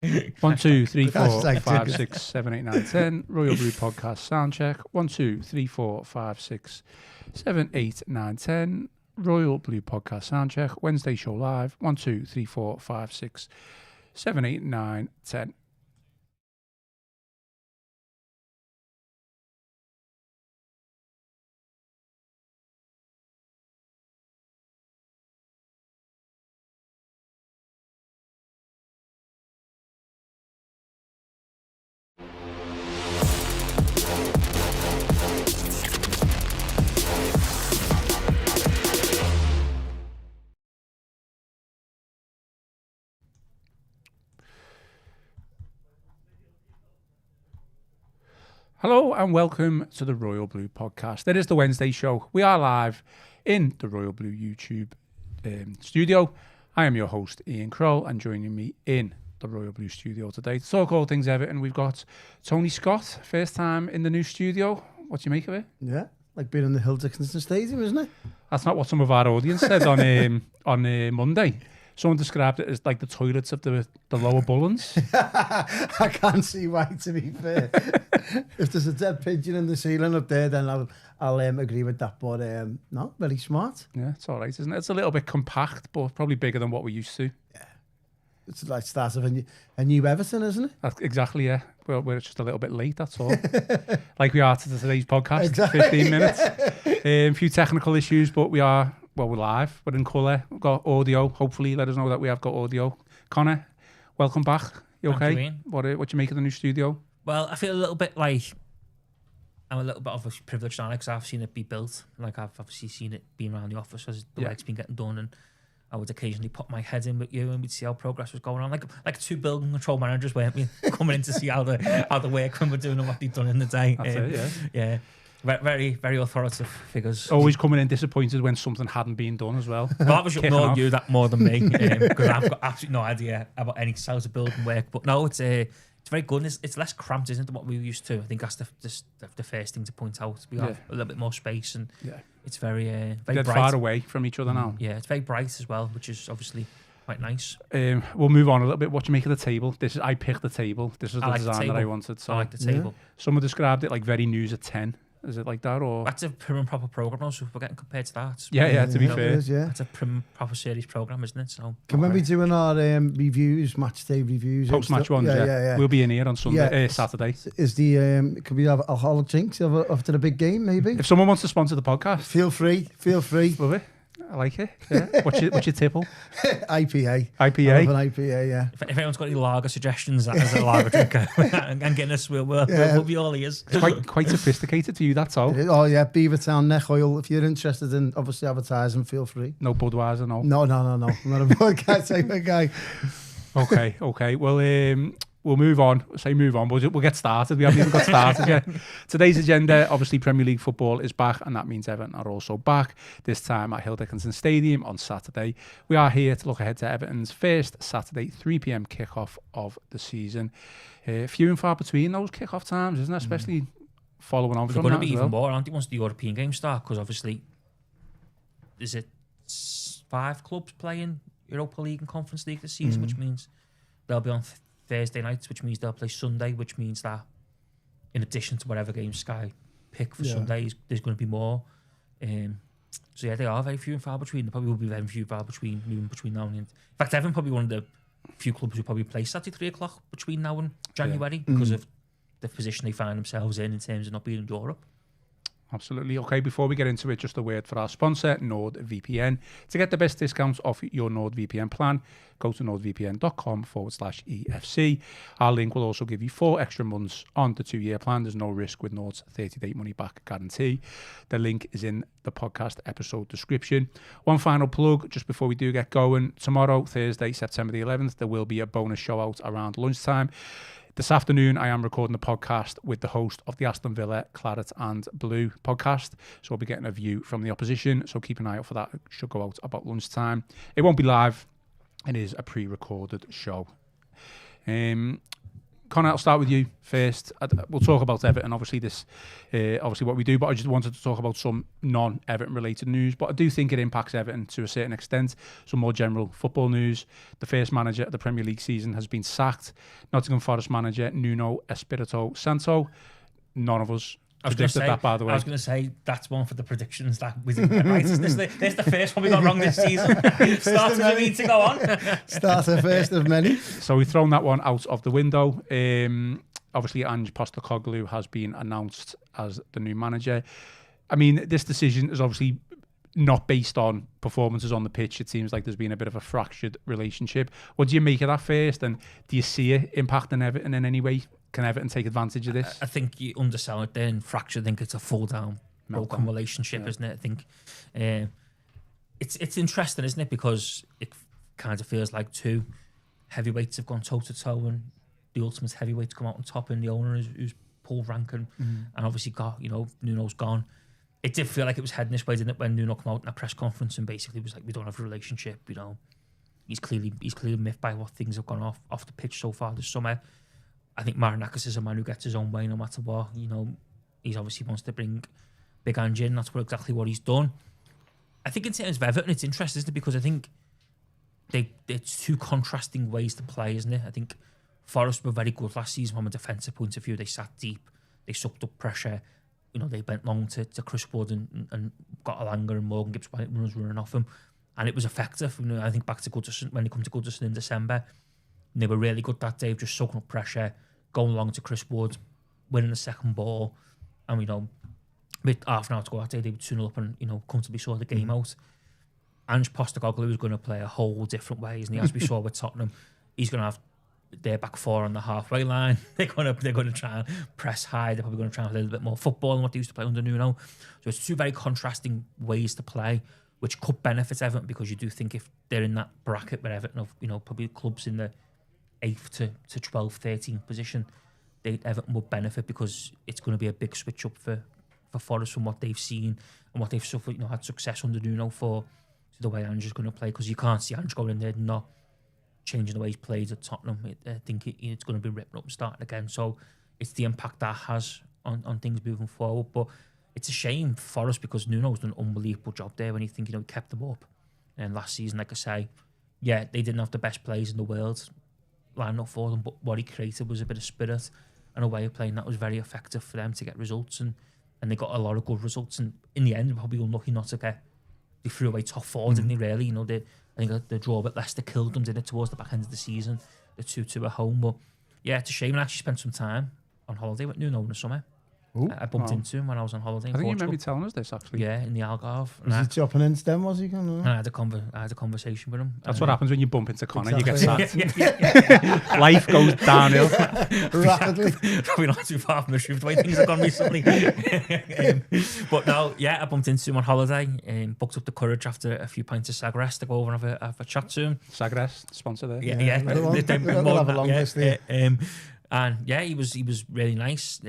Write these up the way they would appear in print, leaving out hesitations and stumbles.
1, 2, 3, 4, 5, 6, 7, 8, 9, 10. Royal Blue Podcast Soundcheck. 1, 2, 3, 4, 5, 6, 7, 8, 9, 10. Royal Blue Podcast Soundcheck. Wednesday show live. 1, 2, 3, 4, 5, 6, 7, 8, 9, 10. Hello and welcome to the Royal Blue Podcast. It is the Wednesday show. We are live in the Royal Blue YouTube studio. I am your host, Ian Croll, and joining me in the Royal Blue studio today to talk all things Everton, we've got Tony Scott, first time in the new studio. What do you make of it? Yeah, like being in the Goodison Stadium, isn't it? That's not what some of our audience said on Monday. Someone described it as like the toilets of the lower Bullens. I can't see why, to be fair. If there's a dead pigeon in the ceiling up there, then I'll agree with that. But no, very smart. Yeah, it's all right, isn't it? It's a little bit compact, but probably bigger than what we're used to. Yeah, it's like start of a new Everton, isn't it? That's exactly, yeah. Well, we're just a little bit late, that's all. Like we are to today's podcast, exactly. 15 minutes. A few technical issues, but we're live. We're in colour. We've got audio. Hopefully, let us know that we have got audio. Connor, welcome back. You okay? Thank you, what you make of the new studio? Well, I feel a little bit like I'm a little bit of a privileged on it because I've seen it be built. Like I've obviously seen it being around the office as the work's been getting done, and I would occasionally put my head in with you and we'd see how progress was going on. Like two building control managers, weren't we? Coming in to see how the work when we're doing and what they've done in the day. That's it, yeah. Yeah. Very, very authoritative figures. Always coming in disappointed when something hadn't been done as well. Well, that was you that more than me, because I've got absolutely no idea about any styles of building work. But no, it's very good. And it's less cramped, isn't it, than what we were used to? I think that's the first thing to point out. We have a little bit more space, and it's very bright. Far away from each other now. Yeah, it's very bright as well, which is obviously quite nice. We'll move on a little bit. What do you make of the table? I picked the table. This is the design that I wanted. So I like the table. Someone described it like very news at 10. Is it like that, or that's a prim and proper program? Also, we're getting compared to that. Yeah. To be fair, that's a prim proper series program, isn't it? So when we doing our reviews, match day reviews, post match ones, we'll be in here on Sunday, Saturday. Is the could we have alcoholic drinks after the big game? Maybe if someone wants to sponsor the podcast, feel free. Love it. I like it. Yeah. What's your tipple? IPA. IPA. I love an IPA. Yeah. If anyone's got any lager suggestions as a lager drinker and getting us, we'll be all ears. It's quite sophisticated to you. That's all. Oh yeah, Beavertown neck oil. If you're interested in obviously advertising, feel free. No Budweiser, no. No. I'm not a Budweiser type of guy. Okay. Well, we'll move on. Move on. We'll get started. We haven't even got started yet. Today's agenda, obviously, Premier League football is back, and that means Everton are also back, this time at Hill Dickinson Stadium on Saturday. We are here to look ahead to Everton's first Saturday 3 p.m. kickoff of the season. Few and far between those kickoff times, isn't it? Especially following on from that. They're going to be even more, aren't they, once the European games start? Because obviously, is it 5 clubs playing Europa League and Conference League this season, which means they'll be on Thursday nights, which means they'll play Sunday, which means that in addition to whatever game Sky pick for Sundays, there's going to be more. So yeah, they are very few and far between. There probably will be very few and far between now and in fact, Everton probably one of the few clubs who probably play Saturday 3 o'clock between now and January because of the position they find themselves in terms of not being in Europe. Absolutely. Okay, before we get into it, just a word for our sponsor, NordVPN. To get the best discounts off your NordVPN plan, go to nordvpn.com/EFC. Our link will also give you 4 extra months on the 2-year plan. There's no risk with Nord's 30-day money-back guarantee. The link is in the podcast episode description. One final plug, just before we do get going. Tomorrow, Thursday, September the 11th, there will be a bonus show out around lunchtime. This afternoon, I am recording a podcast with the host of the Aston Villa Claret and Blue podcast. So I'll be getting a view from the opposition. So keep an eye out for that. It should go out about lunchtime. It won't be live. It is a pre-recorded show. Connor, Connor, I'll start with you first. We'll talk about Everton, obviously obviously what we do, but I just wanted to talk about some non-Everton related news. But I do think it impacts Everton to a certain extent. Some more general football news. The first manager of the Premier League season has been sacked. Nottingham Forest manager Nuno Espirito Santo. None of us predicted that, by the way. I was going to say, that's one for the predictions that we didn't get right. There's the first one we got wrong this season. Started the mean to go on. Start the first of many. So we've thrown that one out of the window. Obviously, Ange Postecoglou has been announced as the new manager. I mean, this decision is obviously not based on performances on the pitch. It seems like there's been a bit of a fractured relationship. What do you make of that first? And do you see it impacting Everton in any way? Can Everton take advantage of this? I think you undersell it there and fracture. I think it's a full down, broken relationship, isn't it? I think it's interesting, isn't it? Because it kind of feels like two heavyweights have gone toe to toe, and the ultimate heavyweights come out on top, and the owner who's Paul Rankin, and obviously Nuno's gone. It did feel like it was heading this way, didn't it? When Nuno came out in a press conference and basically was like, "We don't have a relationship." He's clearly miffed by what things have gone off the pitch so far this summer. I think Marinakis is a man who gets his own way no matter what. He obviously wants to bring Big Ange in. That's exactly what he's done. I think in terms of Everton, it's interesting, isn't it? Because I think it's two contrasting ways to play, isn't it? I think Forest were very good last season from a defensive point of view. They sat deep, they sucked up pressure. They went long to Chris Wood and got Alanga and Morgan Gibbs-White runners running off him. And it was effective. I think back to Goodison, when they come to Goodison in December, they were really good that day of just soaking up pressure, going along to Chris Wood, winning the second ball. And, with half an hour to go that day, they would 2-0 up and, comfortably saw the game out. Ange Postecoglou is going to play a whole different way, isn't he? As we saw with Tottenham, he's going to have their back four on the halfway line. They're going to try and press high. They're probably going to try and play a little bit more football than what they used to play under Nuno. So it's two very contrasting ways to play, which could benefit Everton, because you do think if they're in that bracket with Everton of, probably clubs in the 8th to 12th, 13th position, Everton will benefit, because it's going to be a big switch up for Forest from what they've seen and what they've suffered, had success under Nuno for, to the way Ange is going to play, because you can't see Ange going in there and not changing the way he's played at Tottenham. I think it's going to be ripping up and starting again. So it's the impact that has on things moving forward. But it's a shame for Forest, because Nuno's done an unbelievable job there when you think, he kept them up. And last season, like I say, yeah, they didn't have the best players in the world lined up for them, but what he created was a bit of spirit and a way of playing that was very effective for them to get results. And they got a lot of good results. And in the end, they're probably unlucky not to get... They threw away top four, didn't they, really? I think the draw with Leicester killed them, didn't it, towards the back end of the season. The 2-2 at home. But yeah, it's a shame. I actually spent some time on holiday with Nuno in the summer. Ooh, I bumped into him when I was on holiday in I think Portugal. you remember telling us this, actually. Yeah, in the Algarve. Was he chopping in stem, was he? I had a conversation with him. That's what happens when you bump into Connor. Exactly. You get sacked. Life goes downhill. Rapidly. Probably not too far from the truth, the way things have gone recently. But no, yeah, I bumped into him on holiday and booked up the courage after a few pints of Sagres to go over and have a chat to him. Sagres, sponsor there. Yeah. We'll have a long list there. And yeah, he was really nice.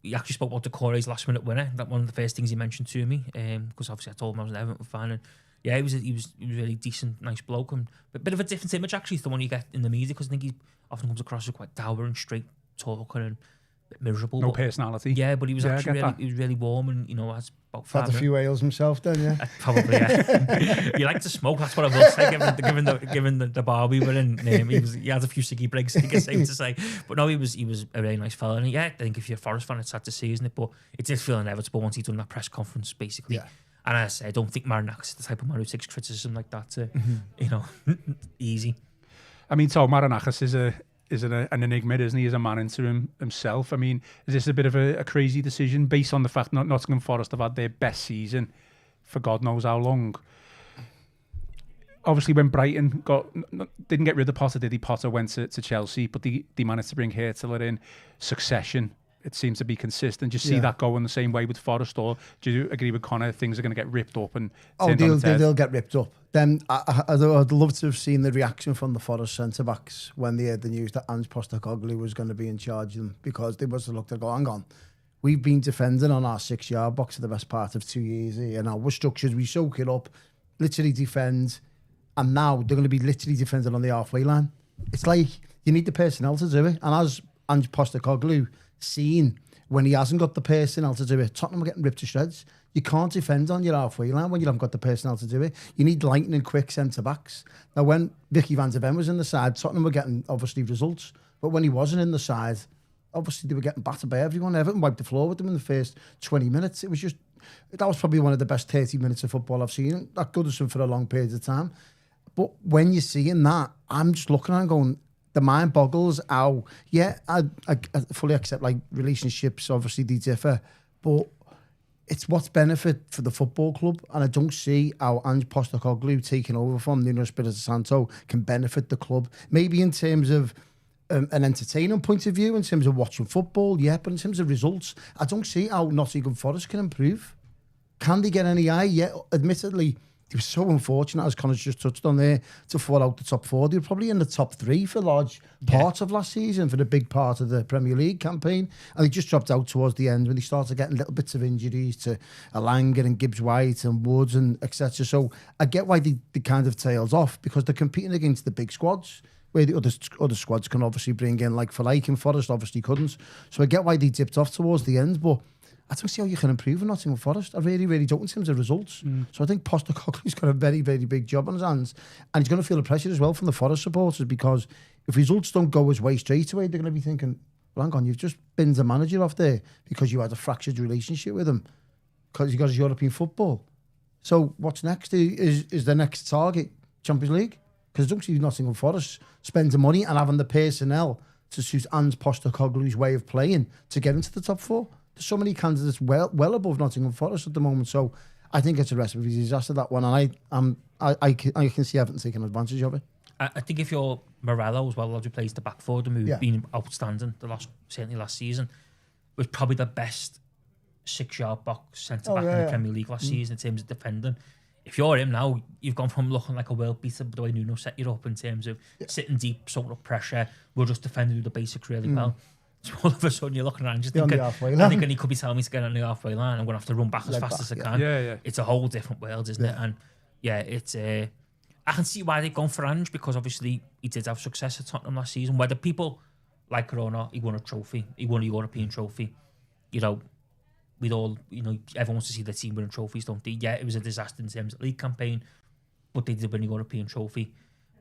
He actually spoke about Decore's last minute winner. That one of the first things he mentioned to me, because obviously I told him I was an Everton fan. And yeah, he was really decent, nice bloke, and a bit of a different image actually to the one you get in the media, because I think he often comes across as quite dour and straight talking and a bit miserable. No personality. Yeah, but he was actually he was really warm, and has about 5 Had a few ales himself then, yeah. Probably, yeah. You like to smoke, that's what I will say, given the bar we were in. He had a few ciggy breaks, I think it's safe to say. But no, he was a really nice fella. And yeah, I think if you're a Forest fan, it's sad to see, isn't it? But it did feel inevitable once he'd done that press conference, basically. Yeah. And as I say, I don't think Marinakis is the type of man who takes criticism like that to, easy. I mean, so Marinakis is an enigma, isn't he? He's a man into himself. I mean, is this a bit of a crazy decision based on the fact that Nottingham Forest have had their best season for God knows how long? Obviously, when Brighton didn't get rid of Potter, did he? Potter went to Chelsea, but they managed to bring Hertler in. Succession, it seems to be consistent. Do you see that going the same way with Forest, or do you agree with Connor? Things are going to get ripped up and they'll get ripped up. Then I'd love to have seen the reaction from the Forest centre backs when they heard the news that Ange Postecoglou was going to be in charge of them, because they must have looked and go, hang on, we've been defending on our 6-yard box for the best part of 2 years here. Now we're structured, we soak it up, literally defend, and now they're going to be literally defending on the halfway line. It's like you need the personnel to do it, and as Ange Postecoglou seen when he hasn't got the personnel to do it. Tottenham are getting ripped to shreds. You can't defend on your halfway line when you haven't got the personnel to do it. You need lightning quick centre-backs. Now, when Vicky van der Ven was in the side, Tottenham were getting, obviously, results. But when he wasn't in the side, obviously, they were getting battered by everyone. Everton wiped the floor with them in the first 20 minutes. It was just... That was probably one of the best 30 minutes of football I've seen at Goodison for a long period of time. But when you're seeing that, I'm just looking at it and going... The mind boggles how, yeah, I fully accept, like, relationships, obviously, they differ. But it's what's benefit for the football club. And I don't see how Ange Postecoglou taking over from Nuno Espirito Santo can benefit the club. Maybe in terms of an entertaining point of view, in terms of watching football, yeah, but in terms of results, I don't see how Nottingham Forest can improve. Can they get any eye? Yeah, admittedly, it was so unfortunate, as Connor's just touched on there, to fall out the top four. They were probably in the top three for large parts of last season, for the big part of the Premier League campaign. And they just dropped out towards the end when they started getting little bits of injuries to Alanga and Gibbs-White and Woods and etc. So I get why they kind of tails off, because they're competing against the big squads, where the other squads can obviously bring in, like for and Forest obviously couldn't. So I get why they dipped off towards the end, but I don't see how you can improve in Nottingham Forest. I really, really don't in terms of results. So I think Postecoglou's got a very, very big job on his hands. And he's going to feel the pressure as well from the Forest supporters, because if results don't go his way straight away, they're going to be thinking, well, hang on, you've just binned the manager off there because you had a fractured relationship with him because he got his European football. So what's next? Is the next target Champions League? Because I don't see Nottingham Forest spending money and having the personnel to suit Ange Postecoglou's way of playing to get into the top four. There's so many candidates well above Nottingham Forest at the moment, so I think it's a recipe for disaster, that one, and I can see Everton taking advantage of it. I think if you're Morello as well, who plays the back forward, who's been outstanding certainly last season, was probably the best 6-yard box centre back in the Premier League last season in terms of defending. If you're him now, you've gone from looking like a world beater, the way Nuno set you up in terms of sitting deep, soaking up pressure, we'll just defend and do the basics really well. So all of a sudden you're looking around just thinking, I think he could be telling me to get on the halfway line, I'm going to have to run back as fast as I can. Yeah. It's a whole different world, isn't it? And yeah, it's I can see why they've gone for Ange, because obviously he did have success at Tottenham last season. Whether people like it or not, he won a trophy. He won a European trophy. You know, we'd all, everyone wants to see their team winning trophies, don't they? Yeah, it was a disaster in terms of the league campaign, but they did win a European trophy.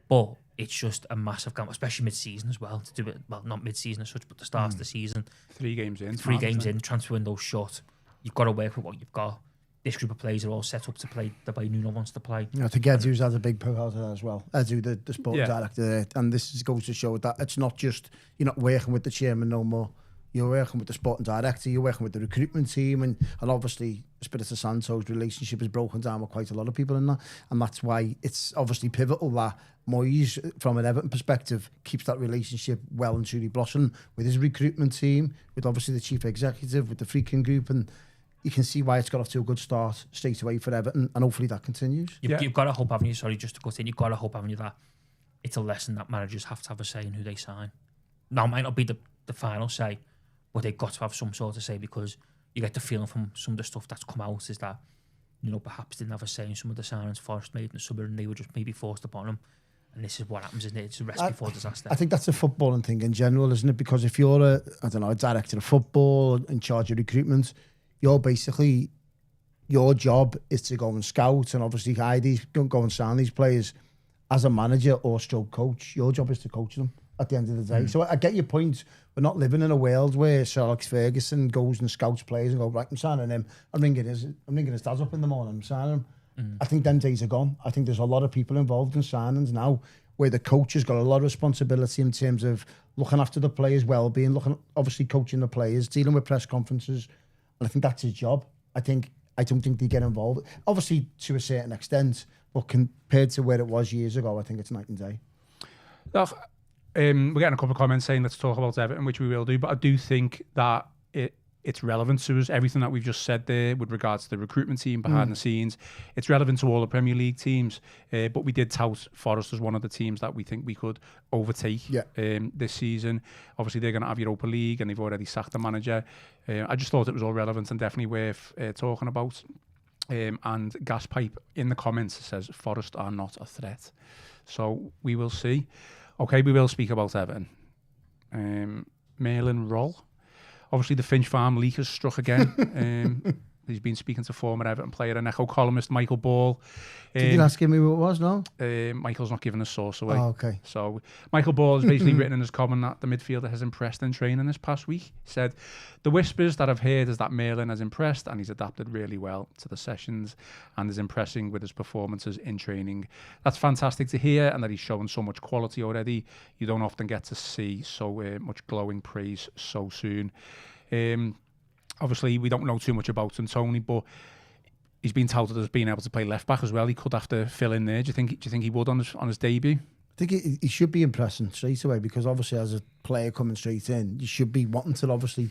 But it's just a massive gamble, especially mid-season as well, to do it. Well, not mid-season as such, but the start of the season. 3 games in. 3 games in, transfer window shut. You've got to work with what you've got. This group of players are all set up to play the way Nuno wants to play. I think Edu's had a big part of that as well. Edu, the sporting director there. And this goes to show that it's not just, you're not working with the chairman no more. You're working with the sporting director, you're working with the recruitment team, and obviously Espirito Santo's relationship is broken down with quite a lot of people in that, and that's why it's obviously pivotal that Moyes, from an Everton perspective, keeps that relationship well and truly blossoming with his recruitment team, with obviously the chief executive, with the Freaking Group, and you can see why it's got off to a good start straight away for Everton, and hopefully that continues. You've got to hope, haven't you? Sorry, just to cut in, you've got to hope, haven't you, that it's a lesson that managers have to have a say in who they sign. Now, it might not be the final say, but they've got to have some sort of say, because you get the feeling from some of the stuff that's come out is that, perhaps didn't have a say in some of the signings Forest made in the summer, and they were just maybe forced upon them. And this is what happens, isn't it? It's a recipe for disaster. I think that's a footballing thing in general, isn't it? Because if you're a director of football in charge of recruitment, you're basically, your job is to go and scout and obviously go and sign these players. As a manager or stroke coach, your job is to coach them at the end of the day. So I get your point. We're not living in a world where Sir Alex Ferguson goes and scouts players and go, right, I'm signing him. I'm ringing his dad up in the morning, I'm signing him. I think them days are gone. I think there's a lot of people involved in signings now where the coach has got a lot of responsibility in terms of looking after the players' well-being, obviously coaching the players, dealing with press conferences. And I think that's his job. I don't think they get involved. Obviously, to a certain extent, but compared to where it was years ago, I think it's night and day. Look, we're getting a couple of comments saying let's talk about Everton, which we will do, but I do think that it's relevant to us. Everything that we've just said there with regards to the recruitment team behind the scenes, it's relevant to all the Premier League teams. But we did tout Forest as one of the teams that we think we could overtake this season. Obviously, they're going to have Europa League, and they've already sacked the manager. I just thought it was all relevant and definitely worth talking about. And Gaspipe in the comments says Forest are not a threat. So we will see. Okay, we will speak about Everton. Merlin Roll. Obviously, the Finch Farm leak has struck again. He's been speaking to former Everton player and Echo columnist Michael Ball. Did you ask him who it was, no? Michael's not giving a source away. Oh, okay. So Michael Ball has basically written in his comment that the midfielder has impressed in training this past week. He said, the whispers that I've heard is that Merlin has impressed and he's adapted really well to the sessions and is impressing with his performances in training. That's fantastic to hear, and that he's shown so much quality already. You don't often get to see so much glowing praise so soon. Obviously, we don't know too much about him, Tony, but he's been touted as being able to play left back as well. He could have to fill in there. Do you think he would on his debut? I think he should be impressing straight away, because obviously as a player coming straight in, you should be wanting to obviously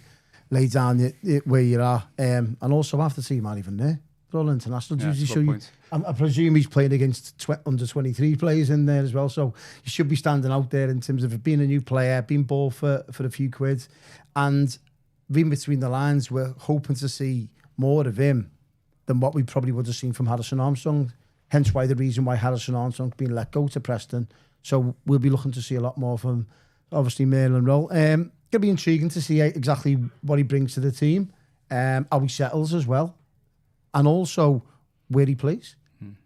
lay down where you are. And also half the team aren't even there. They're all international duties. So I presume he's playing against under 23 players in there as well. So you should be standing out there in terms of being a new player, being bought for a few quid. And reading between the lines, we're hoping to see more of him than what we probably would have seen from Harrison Armstrong. Hence why the reason why Harrison Armstrong's been let go to Preston. So we'll be looking to see a lot more from, obviously, Merlin Roll. It'll be intriguing to see exactly what he brings to the team, how he settles as well, and also where he plays.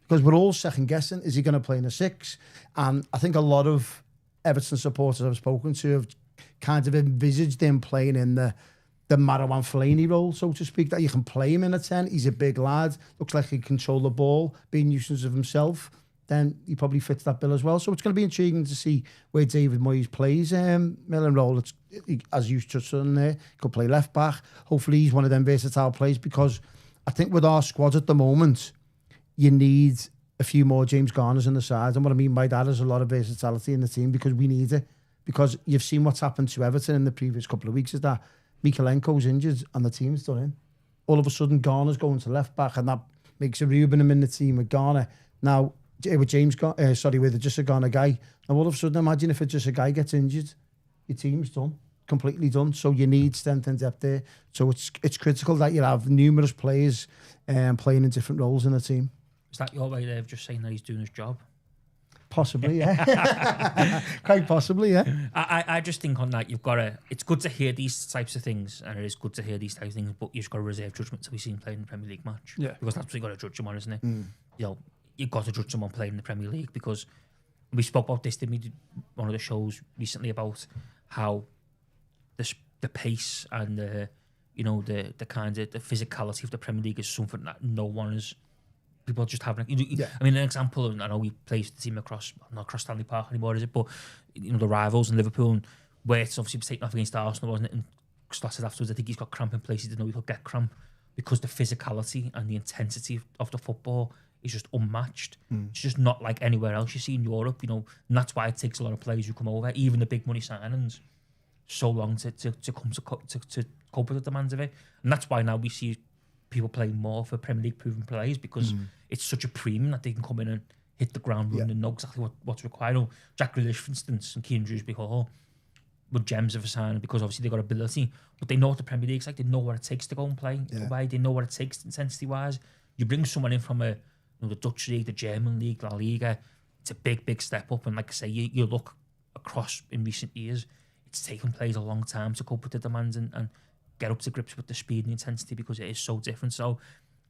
Because we're all second guessing, is he going to play in a 6? And I think a lot of Everton supporters I've spoken to have kind of envisaged him playing in the Marouane Fellaini role, so to speak, that you can play him in a 10. He's a big lad, looks like he can control the ball, be a nuisance of himself. Then he probably fits that bill as well. So it's going to be intriguing to see where David Moyes plays Merlin Roll. As you touched on there, he could play left back. Hopefully he's one of them versatile players, because I think with our squad at the moment, you need a few more James Garners in the side. And what I mean by that is a lot of versatility in the team, because we need it. Because you've seen what's happened to Everton in the previous couple of weeks, is that Mikalenko's injured and the team's done in. All of a sudden, Garner's going to left back, and that makes a Rubenham in the team with Garner. Now, with with just a Garner guy. Now, all of a sudden, imagine if just a guy gets injured, your team's done, completely done. So you need strength and depth there. So it's critical that you have numerous players playing in different roles in the team. Is that your way of just saying that he's doing his job? Possibly, yeah. Quite possibly, yeah. I just think on that, it's good to hear these types of things, and it is good to hear these types of things, but you've just got to reserve judgment till we see him playing in the Premier League match. Yeah. Because that's what you've got to judge him on, isn't it? You know, you've got to judge someone playing in the Premier League, because we spoke about this, didn't we, one of the shows recently, about how the pace and the kind of the physicality of the Premier League is something that no one is. People just having. I mean, an example. I know we play the team not across Stanley Park anymore, is it? But the rivals in Liverpool, and where it's obviously taken off against Arsenal, wasn't it? And Stott said afterwards, I think he's got cramp in places he didn't know he could get cramp, because the physicality and the intensity of the football is just unmatched. It's just not like anywhere else you see in Europe, and that's why it takes a lot of players who come over, even the big money signings, so long to come to cope with the demands of it. And that's why now we see people playing more for Premier League proven players, because it's such a premium that they can come in and hit the ground running and know exactly what's required. Jack Grealish, for instance, and Kieran Dewsbury Hall were gems of a signing, because obviously they got ability, but they know what the Premier League's like. They know what it takes to go and play away. They know what it takes intensity wise. You bring someone in from the Dutch league, the German league, La Liga, it's a big step up. And like I say, you look across in recent years, it's taken players a long time to cope with the demands and get up to grips with the speed and the intensity, because it is so different. So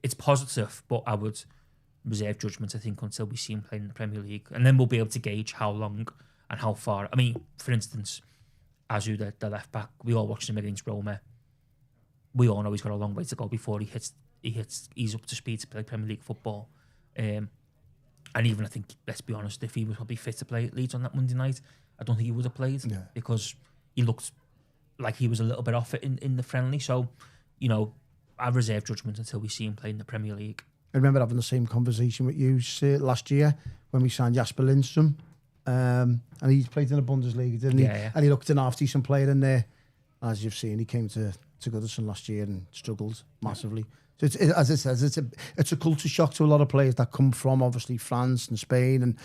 it's positive, but I would reserve judgment, I think, until we see him playing in the Premier League, and then we'll be able to gauge how long and how far. I mean, for instance, Azu, the left back, we all watched him against Roma. We all know he's got a long way to go before he's up to speed to play Premier League football. And even, I think, let's be honest, if he was probably fit to play at Leeds on that Monday night, I don't think he would have played, because he looked like he was a little bit off it in the friendly. So, I reserve judgment until we see him play in the Premier League. I remember having the same conversation with you last year when we signed Jasper Lindstrom, and he played in the Bundesliga, didn't he? Yeah. And he looked an half-decent player in there. As you've seen, he came to Goodison last year and struggled massively. So as it says, it's a culture shock to a lot of players that come from obviously France and Spain, and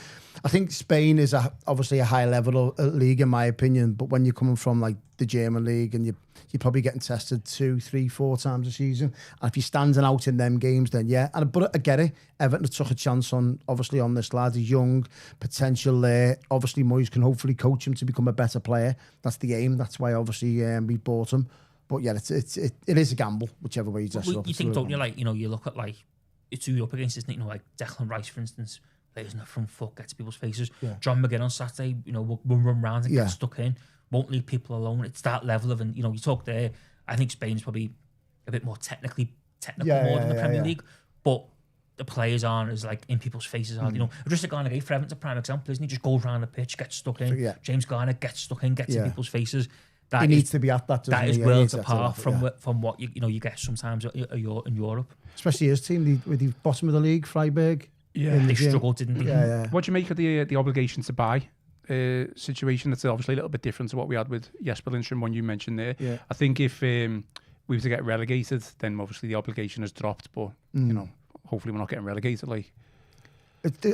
I think Spain is obviously a high level league in my opinion. But when you're coming from like the German league and you're probably getting tested 2, 3, 4 times a season, and if you're standing out in them games, then yeah. But I get it. Everton took a chance on this lad. He's young, potential there. Obviously, Moyes can hopefully coach him to become a better player. That's the aim. That's why obviously we bought him. But yeah, it is a gamble, whichever way you dress it up. You think, don't you, like, you know, you look at like, it's who you're up against, isn't it? You know, like Declan Rice, for instance, plays in the front foot, gets people's faces. Yeah. John McGinn on Saturday, you know, will run round and get stuck in, won't leave people alone. It's that level of, and you know, you talk there, I think Spain's probably a bit more technical more than the Premier League, but the players aren't as like in people's faces. You know, just like Garner for Everton's a prime example, isn't he? Just goes around the pitch, gets stuck in. Yeah. James Garner gets stuck in, gets in people's faces. He needs to be at that. That is worlds apart from what you get sometimes in Europe. Especially his team, with the bottom of the league, Freiburg. Yeah, they struggled, didn't they? Yeah. What do you make of the obligation to buy situation? That's obviously a little bit different to what we had with Jesper Lindstrom, one you mentioned there. Yeah. I think if we were to get relegated, then obviously the obligation has dropped. But you know, hopefully we're not getting relegated. Like,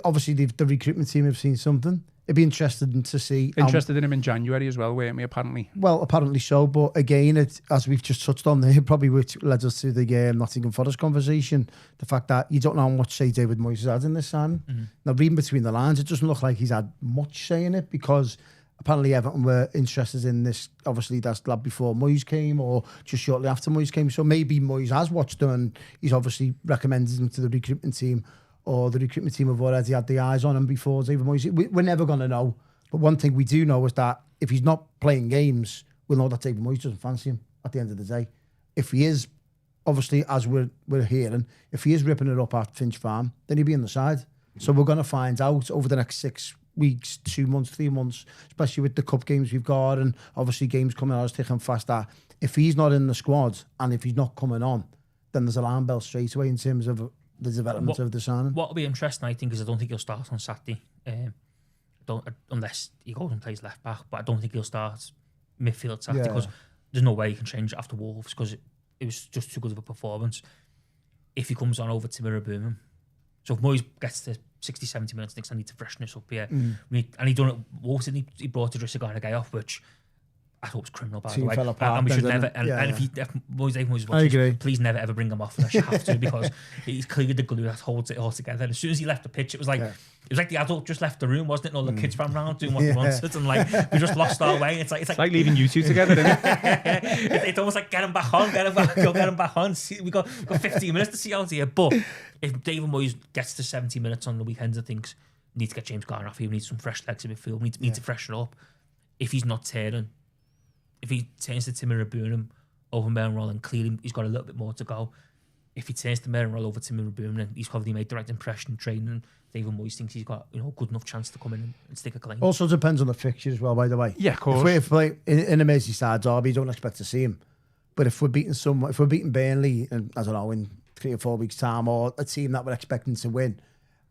obviously the recruitment team have seen something. It'd be interesting to see. Interested in him in January as well, weren't we, apparently? Well, apparently so. But again, as we've just touched on there, probably which led us to the Nottingham Forest conversation. The fact that you don't know how much say David Moyes has had in this signing. Mm-hmm. Now, reading between the lines, it doesn't look like he's had much say in it, because apparently Everton were interested in this. Obviously, that's lad before Moyes came, or just shortly after Moyes came. So maybe Moyes has watched him and he's obviously recommended him to the recruitment team, or the recruitment team have already had the eyes on him before David Moyes. We're never going to know. But one thing we do know is that if he's not playing games, we'll know that David Moyes doesn't fancy him at the end of the day. If he is, obviously, as we're hearing, if he is ripping it up at Finch Farm, then he'll be on the side. So we're going to find out over the next 6 weeks, 2 months, 3 months, especially with the cup games we've got, and obviously games coming out thick and fast, that if he's not in the squad and if he's not coming on, then there's alarm bell straight away in terms of the development of the signing. What will be interesting, I think, is I don't think he'll start on Saturday, unless he goes and plays left back. But I don't think he'll start midfield Saturday, because there's no way he can change it after Wolves, because it was just too good of a performance. If he comes on over Timur Abuman, so if Moyes gets to 60, 70 minutes, thinks I need to freshen this up here, and he done it. Wolves, he brought Idrissa Gana off, which I thought was criminal, by the way. And we should never. And if Moyes watches, please never ever bring him off unless you have to, because he's clearly the glue that holds it all together. And as soon as he left the pitch, it was like the adult just left the room, wasn't it? And all the kids ran around doing what they wanted, and like we just lost our way. It's like leaving you two together, isn't it? It's almost like get him back on. See, we got 15 minutes to see out here. But if David Moyes gets to 70 minutes on the weekends and thinks, need to get James Garner off here, we need some fresh legs in midfield, we need to freshen up. If he's not tearing, if he turns to Timur Abuman over Merrill, and clearly he's got a little bit more to go. If he turns to Merrill over Timur Abuman, and he's probably made the right impression in training, and David Moyes thinks he's got a good enough chance to come in and stick a claim. Also depends on the fixture as well, by the way. Yeah, of course. If we're in a Merseyside derby, you don't expect to see him. But if we're beating Burnley, and I don't know, in 3 or 4 weeks' time, or a team that we're expecting to win,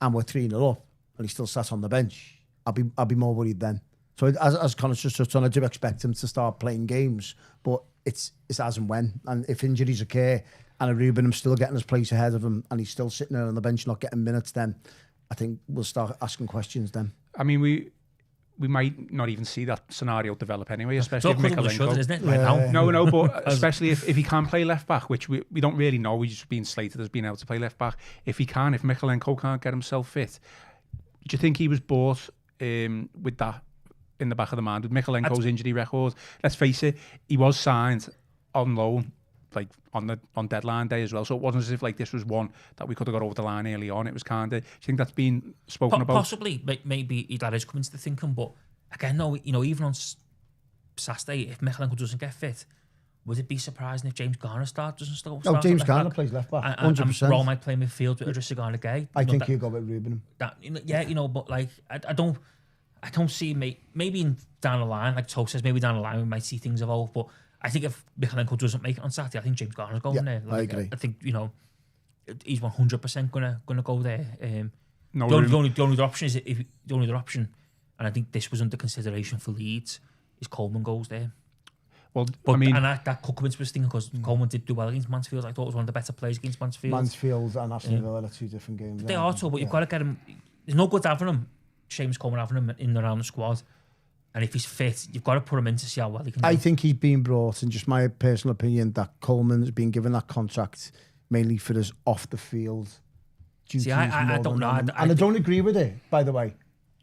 and we're 3-0 up, and he still sat on the bench, I'll be more worried then. So as Connor's just touched on, I do expect him to start playing games, but it's as and when. And if injuries occur and Arubenham's still getting his place ahead of him and he's still sitting there on the bench not getting minutes, then I think we'll start asking questions then. I mean, we might not even see that scenario develop anyway, especially if Mikalenko... isn't it, right now? No, but especially if he can play left back, which we don't really know. We've just been slated as being able to play left back. If Mikalenko can't get himself fit, do you think he was bought with that in the back of the mind, with Mikalenko's injury record? Let's face it, he was signed on loan, like on deadline day as well. So it wasn't as if like this was one that we could have got over the line early on. It was kind of. Do you think that's been spoken about? Possibly, maybe that is coming to the thinking. But again, no, even on Saturday, if Mikalenko doesn't get fit, would it be surprising if James Garner doesn't start? No, James Garner plays left back, 100%. And Roll might play midfield with Idrissa Gana Gueye. I think he'll go with Ruben. But like I don't see maybe down the line, like Toe says, maybe down the line we might see things evolve. But I think if Mikalenko doesn't make it on Saturday, I think James Garner's going there. Like, I agree. I think he's 100% gonna go there. No, the only other option is the only other option, and I think this was under consideration for Leeds, is Coleman goes there. Well, But I mean, and that could come into this thing because Coleman did do well against Mansfield. I thought it was one of the better players against Mansfield. Mansfield and Aston Villa are 2 different games. They are too, but you've got to get him. There's no good having him. Seamus Coleman having him in and around the squad. And if he's fit, you've got to put him in to see how well he can do. I think he's been brought, in just my personal opinion, that Coleman's been given that contract mainly for his off the field duties. See, I don't know. I don't agree with it, by the way.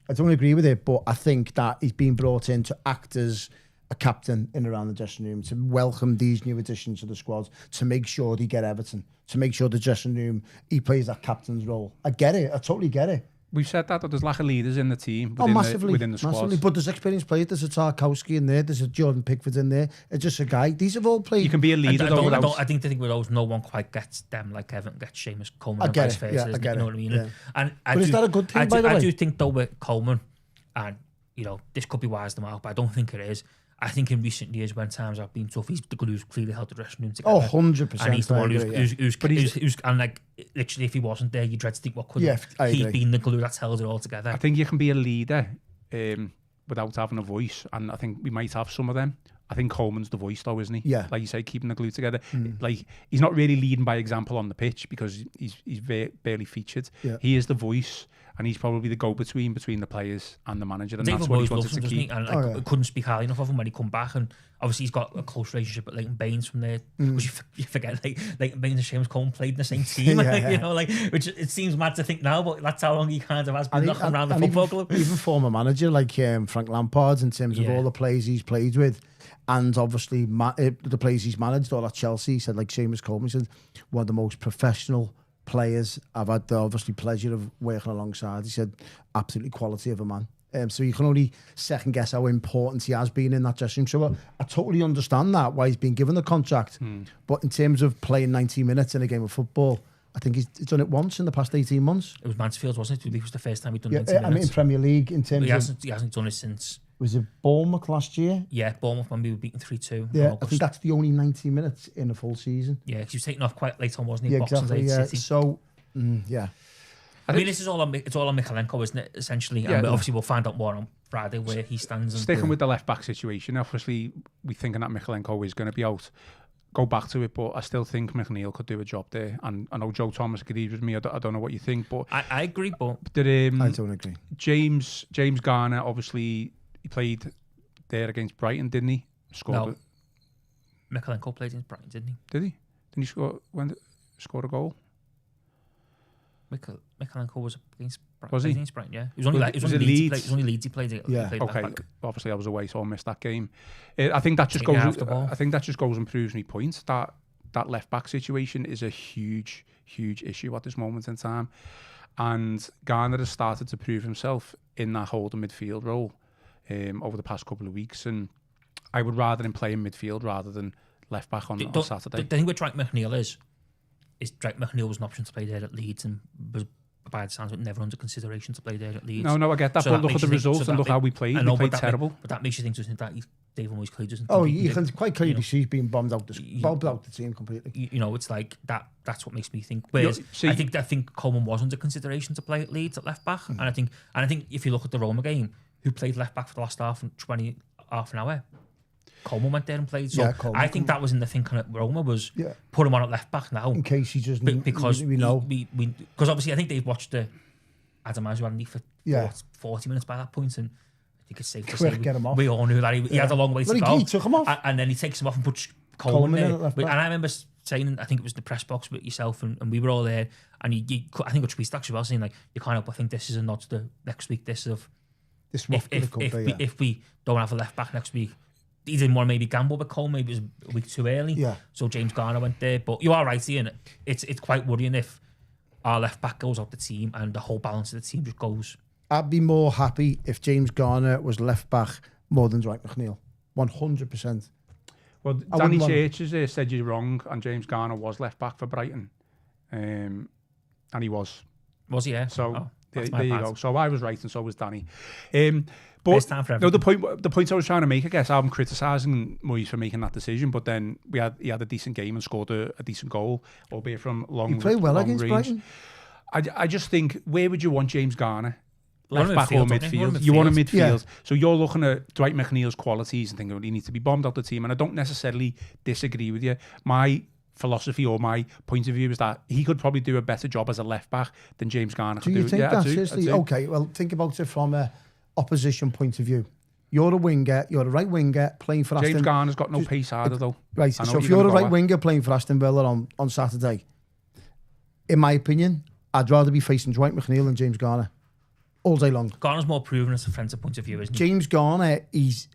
I don't agree with it, but I think that he's been brought in to act as a captain in and around the dressing room, to welcome these new additions to the squad, to make sure they get Everton, to make sure the dressing room, he plays that captain's role. I get it. I totally get it. We've said that there's lack of leaders in the team Massively. within the squad. Massively. But there's experienced players. There's a Tarkowski in there. There's a Jordan Pickford in there. It's just a guy. These have all played. You can be a leader. I think with those, no one quite gets them like Everton gets Seamus Coleman. I get it. Yeah, I get it. You know what I mean? Yeah. But is that a good thing, by the way? I do think, though, with Coleman, and, you know, this could be wise them out, but I don't think it is. I think in recent years, when times have been tough, he's the glue who's clearly held the dressing room together. 100%. And he's the one who's and like, literally, if he wasn't there, you dread to think what could he been the glue that's held it all together. I think you can be a leader without having a voice, and I think we might have some of them. I think Coleman's the voice, though, isn't he? Yeah. Like you say, keeping the glue together. Like, he's not really leading by example on the pitch because he's barely featured. Yeah. He is the voice, and he's probably the go-between between the players and the manager, and David that's what Moyes he wanted to keep. And like, couldn't speak highly enough of him when he come back, and obviously he's got a close relationship with Leighton Baines from there, which you forget, like Leighton Baines and Seamus Coleman played in the same team, you know, like, which it seems mad to think now, but that's how long he kind of has been knocking around the football club. Even former manager like Frank Lampard, in terms of all the players he's played with, and obviously the players he's managed, all at Chelsea, he said, like Seamus Coleman, he said, one of the most professional players I've had the obviously pleasure of working alongside. He said, absolutely quality of a man. So you can only second guess how important he has been in that dressing room. So I totally understand that, why he's been given the contract. But in terms of playing 90 minutes in a game of football, I think he's done it once in the past 18 months. It was Mansfield, wasn't it? It was the first time he'd done 90 minutes. I mean, in Premier League, in terms he hasn't done it since. Was it Bournemouth last year? Yeah, Bournemouth when we were beaten 3-2. Yeah, I think that's the only 90 minutes in a full season. Yeah, because he was taken off quite late on, wasn't he? Yeah, exactly. Yeah. City. So, yeah. I mean, this is all on Mikalenko, isn't it? Essentially, and obviously we'll find out more on Friday where he stands. Sticking with the left back situation, obviously we're thinking that Mikalenko is going to be out. Go back to it, but I still think McNeil could do a job there. And I know Joe Thomas agrees with me. I don't know what you think, but I agree. But I don't agree. James Garner, obviously he played there against Brighton, didn't he? No. Mikalenko played against Brighton, didn't he? Did he? Didn't he score a goal? Mikalenko was against Brighton. Was he? Against Brighton, yeah. It was only Leeds. It was only Leeds he played. Yeah. Okay. Obviously, I was away, so I missed that game. I think that just goes. I think that just goes and proves me points that left back situation is a huge issue at this moment in time, and Garner has started to prove himself in that holding midfield role over the past couple of weeks, and I would rather him play in midfield rather than left back on Saturday. The thing with Drake McNeil is Drake McNeil was an option to play there at Leeds and was, by the sounds of it, never under consideration to play there at Leeds. No, I get that, but look at the results and look how we played. We played terrible. But that makes you think, doesn't it, that David Moyes clearly doesn't. Oh, you can quite clearly see he's been bombed out the team completely. You know, it's like that. That's what makes me think. Whereas I think Coleman was under consideration to play at Leeds at left back, and I think if you look at the Roma game, who played left back for the last half an hour. Coleman went there and played. So I think that was in the thinking at Roma was put him on at left back now. In case he just because we know. Because obviously I think they've watched the Adam Azouani for 40 minutes by that point, and I think it's safe to say get him off. We all knew that he had a long way to go. He took him off. And then he takes him off and puts Coleman there. And I remember saying, I think it was the press box with yourself and we were all there, and I think it was Tweets actually well saying, like, you can't help but think this is a nod to the next week. If we don't have a left back next week, he didn't want to maybe gamble with Cole, maybe it was a week too early. Yeah. So James Garner went there. But you are right, Ian. It's quite worrying if our left back goes out the team and the whole balance of the team just goes. I'd be more happy if James Garner was left back more than Dwight McNeil. 100%. Well, Danny Churches said you're wrong, and James Garner was left back for Brighton. And he was. Was he, yeah? So there you go. So I was right, and so was Danny. But no, the point I was trying to make, I guess, I'm criticising Moyes for making that decision, but then he had a decent game and scored a decent goal, albeit from long range. He played well against Brighton. I just think, where would you want James Garner? left back or midfield. You want a midfield. Yeah. So you're looking at Dwight McNeil's qualities and thinking, well, he needs to be bombed out the team. And I don't necessarily disagree with you. My philosophy or my point of view is that he could probably do a better job as a left back than James Garner could do. Do you think that? Seriously? Okay, well, think about it from a opposition point of view. You're a winger, you're a right winger playing for Aston Villa. James Garner's got no pace either, though. Right, so if you're a right winger playing for Aston Villa on Saturday, in my opinion, I'd rather be facing Dwight McNeil than James Garner all day long. Garner's more proven as a defensive point of view, isn't he? James Garner, he's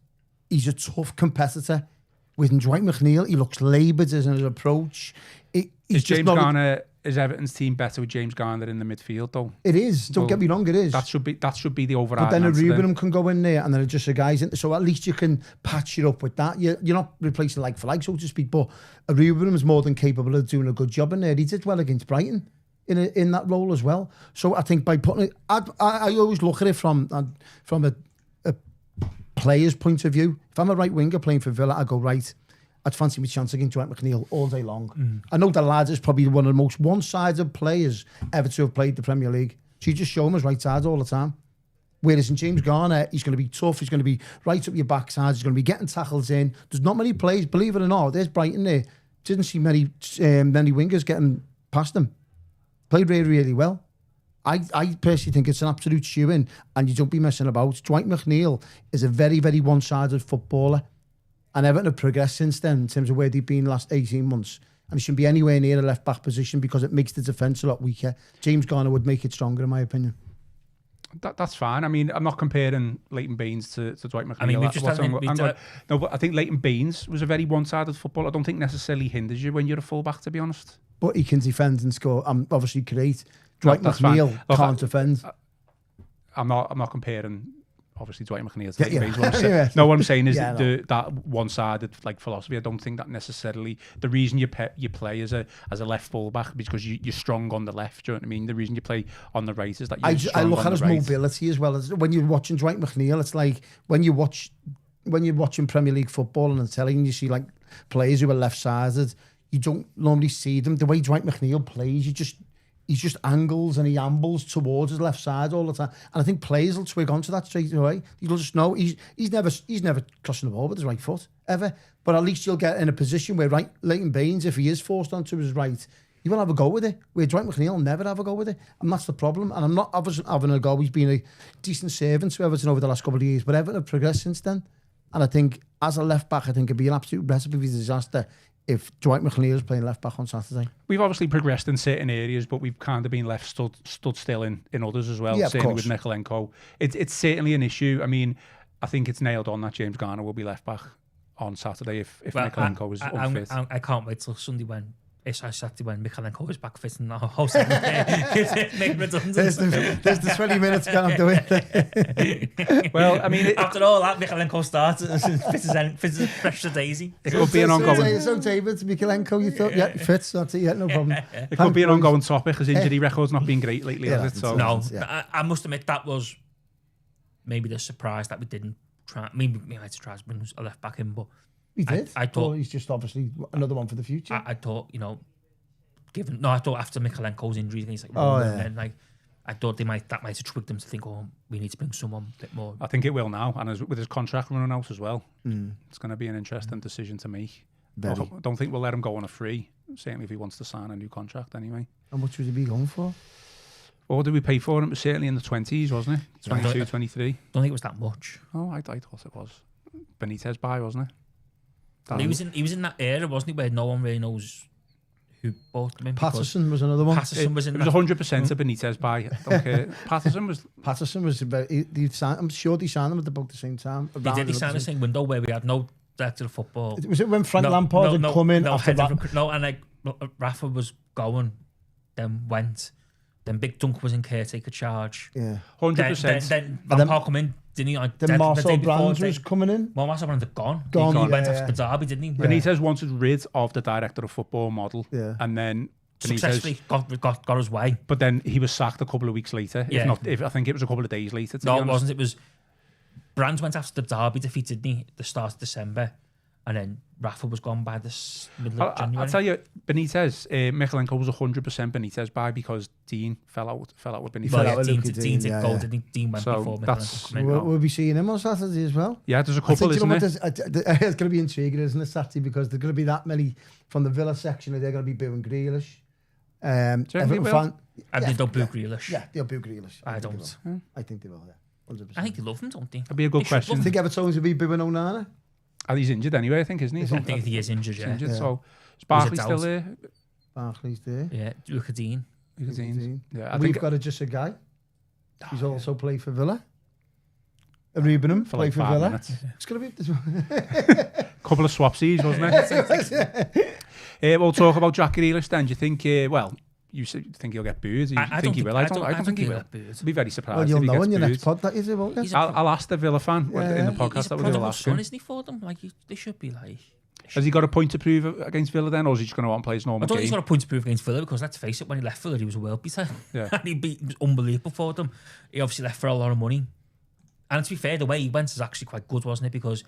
a tough competitor. With Dwight McNeil, he looks laboured in his approach. Is Everton's team better with James Garner in the midfield, though? It is. Don't get me wrong, it is. That should be the overall. But then a Rubenham can go in there, and then just a guy's in. So at least you can patch it up with that. You're not replacing like for like, so to speak. But a Rubenham is more than capable of doing a good job in there. He did well against Brighton in that role as well. So I think by putting it, I always look at it from a player's point of view. If I'm a right winger playing for Villa, I go, right, I'd fancy my chance against Dwight McNeil all day long. I know the lad is probably one of the most one-sided players ever to have played the Premier League. So you just show him as right side all the time. Whereas in James Garner, he's going to be tough, he's going to be right up your backside, he's going to be getting tackles in. There's not many players, believe it or not, there's Brighton there. Didn't see many wingers getting past him. Played really, really well. I personally think it's an absolute shoe-in, and you don't be messing about. Dwight McNeil is a very, very one-sided footballer, and Everton have progressed since then in terms of where they've been the last 18 months. And he shouldn't be anywhere near a left-back position because it makes the defence a lot weaker. James Garner would make it stronger, in my opinion. That's fine. I mean, I'm not comparing Leighton Baines to Dwight McNeil. I mean, we've just no, but I think Leighton Baines was a very one-sided footballer. I don't think necessarily hinders you when you're a full-back, to be honest. But he can defend and score. Obviously create. Dwight McNeil can't defend. I'm not comparing obviously Dwight McNeil to Leighton Baines. No, what I'm saying is that one-sided like philosophy. I don't think that necessarily the reason you play as a left full-back is because you're strong on the left. Do you know what I mean? The reason you play on the right is that you're strong I look on at his mobility as well. As when you're watching Dwight McNeil, it's like when you're watching Premier League football and telling you see like players who are left-sided, you don't normally see them. The way Dwight McNeil plays, he just angles and he ambles towards his left side all the time. And I think players will twig onto that straight away. You'll just know he's never crossing the ball with his right foot, ever. But at least you'll get in a position where Leighton Baines, if he is forced onto his right, he will have a go with it. Where Dwight McNeil will never have a go with it. And that's the problem. And I'm not obviously having a go. He's been a decent servant to Everton over the last couple of years. But Everton have progressed since then. And I think as a left back, I think it'd be an absolute recipe for disaster if Dwight McNeil is playing left back on Saturday. We've obviously progressed in certain areas, but we've kind of been left stood still in others as well, certainly with Mykolenko. It's certainly an issue. I mean, I think it's nailed on that James Garner will be left back on Saturday if Mykolenko is unfit. I can't wait till Sunday when Mykolenko is back fit and the whole second make redundant. There's the 20 minutes can't do it. Well, I mean, after all that, Mykolenko starts fit as fresh as a daisy. It could be an ongoing. So David, Mykolenko, you thought, yeah, fits. That's it. Yeah, no problem. It could be an ongoing topic because injury record's not been great lately, has it? So no, I must admit that was maybe the surprise that we didn't try. Maybe we had to try to bring a left back in, but. He did. I thought he's just obviously another one for the future. I thought, I thought after Mykolenko's injuries, he's like, I thought that might have twigged them to think, we need to bring someone a bit more. I think it will now, and with his contract running out as well, it's going to be an interesting decision to make. I don't think we'll let him go on a free. Certainly, if he wants to sign a new contract, anyway. How much would he be going for? What did we pay for him? It was certainly in the 20s, wasn't it? 22, 23. Don't think it was that much. Oh, I thought it was. Benitez buy, wasn't it? He was in that era, wasn't he, where no one really knows who bought him in. Patterson was another one. Patterson was in it. It was 100% a Benitez buy. I don't care. Patterson was about. I'm sure they signed him at about the same time. He did. He signed the same window where we had no director of football. Was it when Frank Lampard had come in after that? No, and Rafa was going, then went. Then Big Dunk was in caretaker charge. Yeah, 100%. Then Lampard come in. Didn't he? Then Marcel Brands was coming in. Well, Marcel Brands had gone. He went after Derby, didn't he? Benitez wanted rid of the director of football model, and then successfully got his way. But then he was sacked a couple of weeks later. Yeah. If I think it was a couple of days later. No, it wasn't. It was Brands went after the Derby defeat, didn't he? At the start of December, and then Rafa was gone by this middle of January. I'll tell you, Benitez, Michaelenko was 100% Benitez buy because Dean fell out with Benitez. Well, out with Dean Luka did Dean, go. yeah. Dean went So before that's- Michaelenko came in. We'll be seeing him on Saturday as well. Yeah, there's a couple, isn't there? It's going to be intriguing, isn't it, Saturday? Because there's going to be that many from the Villa section, and they're going to be booing Grealish. Do you think they will? And they don't boo Grealish. Yeah, they'll boo Grealish. I don't. I think they will, yeah. 100%. I think they love him, don't they? That'd be a good They should question. love I think Everton's will be booing Onana. He's injured anyway, I think, isn't he? Is I think he is injured, He's yeah. injured, Yeah. so is Barkley still doubt. there? Barkley's there. Yeah, Luka Dean. Dean. Yeah, I We've think got just a guy. He's also played for Villa. Rubenham for played like for 5 Villa. minutes. It's going to be... Couple of swapsies, wasn't it? We'll talk about Jack Grealish then. Do you think, you think he'll get booed? I think he will? I don't think he he'll will. get booed. I'd be very surprised Well, you'll if he know in your gets next booed. pod that is it, won't you? He's a I'll ask the Villa fan in the podcast He's a that we're going to prodigal ask son, him. isn't he, for them? Like, they should be like... Has he got a point to prove against Villa then, or is he just going to want to play his normal I don't think game? he's got a point to prove against Villa because, let's face it, when he left Villa, he was a world beater. Yeah. And he was unbelievable for them. He obviously left for a lot of money. And to be fair, the way he went is actually quite good, wasn't it? Because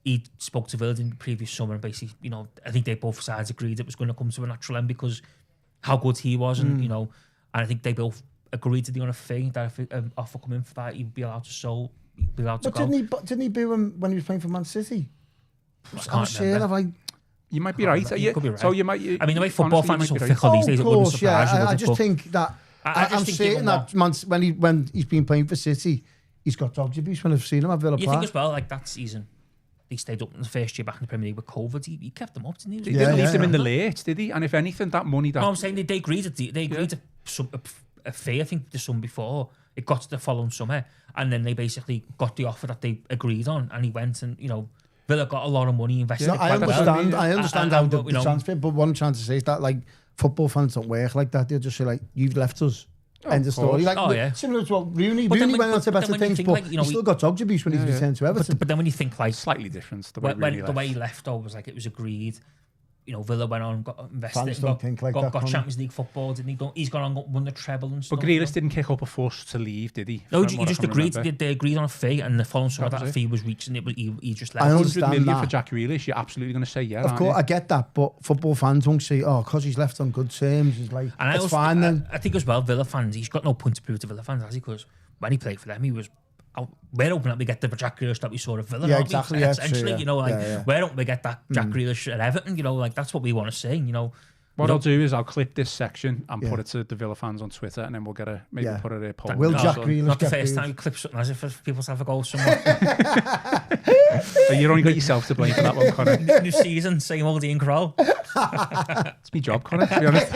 he spoke to Villa in the previous summer and basically, I think they both sides agreed it was going to come to a natural end because how good he was, and and I think they both agreed to the on a fee that if an offer come in for that, he'd be allowed to sell, he'd be allowed to But go. didn't he boo him when he was playing for Man City? I I'm can't saying, remember. have I... You might be right. You could be right. So you might. I mean, the way football honestly, fans are you so might be right. fickle these days, it of wouldn't course, surprise you, I would it? just But think that... I I'm just think saying even that when he's been playing for City, he's got dog abuse when I've seen him at Villa you Park. think as well, like that season, he stayed up in the first year back in the Premier League with COVID. He kept them up, didn't he? He didn't leave them in the late, did he? And if anything, that money that No, I'm saying they agreed to a fee. I think the summer before it got to the following summer, and then they basically got the offer that they agreed on, and he went and Villa got a lot of money invested. No, I quite well. understand how the you know, transfer, but what I'm trying to say is that like football fans don't work like that. They'll just say like, "You've left us." End of story. Like, Oh, yeah. similar to what Rooney. But then Rooney when- went on to but better then when you things, think, but like, he still got dog abuse when he returned to Everton. but then when you think like slightly different. The way, the way he left though was like it was agreed. Villa went on, got invested, Fans don't think like that, got Conor. Champions League football, didn't he? He's gone on, won the treble and stuff. But Grealish didn't kick up a fuss to leave, did he? No, From he what I just can agreed. remember. They agreed on a fee, and the following summer That was that it. fee was reached, and he just left. I 100 understand million that. for Jack Grealish. You're absolutely going to say yeah. Of aren't course, you? I get that, but football fans won't say, "Oh, because he's left on good terms." It's like And it's fine then. I think as well, Villa fans, he's got no point to prove to Villa fans, has he? Because when he played for them, he was. We're hoping that we get the Jack Grealish that we saw at Villa. Yeah, aren't we? exactly, yeah, Essentially, true, yeah. like we're hoping we get that Jack Grealish at Everton. Like that's what we want to see. What I'll do is I'll clip this section and Yeah. put it to the Villa fans on Twitter, and then we'll get maybe Yeah. put it a poll. Will or Jack something. Grealish Not the get first booed? time you clip something as if people have a goal somewhere. So you only got yourself to blame for that one, Connor. New season, same old Ian Croll. It's my job, Connor, to be honest.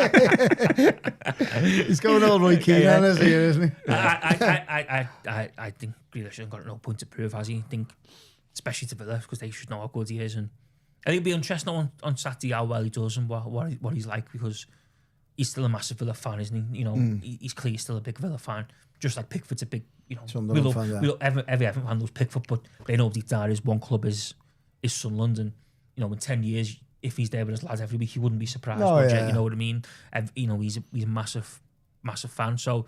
He's going all Roy Keane on us here, isn't he? I think Grealish hasn't got no point to prove, has he? I think, especially to Villa, because they should know how good he is. And I think it'll be interesting on Saturday how well he does and what he's like, because he's still a massive Villa fan, isn't he? He's clearly still a big Villa fan, just like Pickford's a big, Sunderland fan, yeah. every Everton fan loves Pickford, but they know deep down his one club is Sunderland, and in 10 years, if he's there with his lads every week, he wouldn't be surprised. Oh, would you? yeah. You know what I mean? And, he's a massive fan, so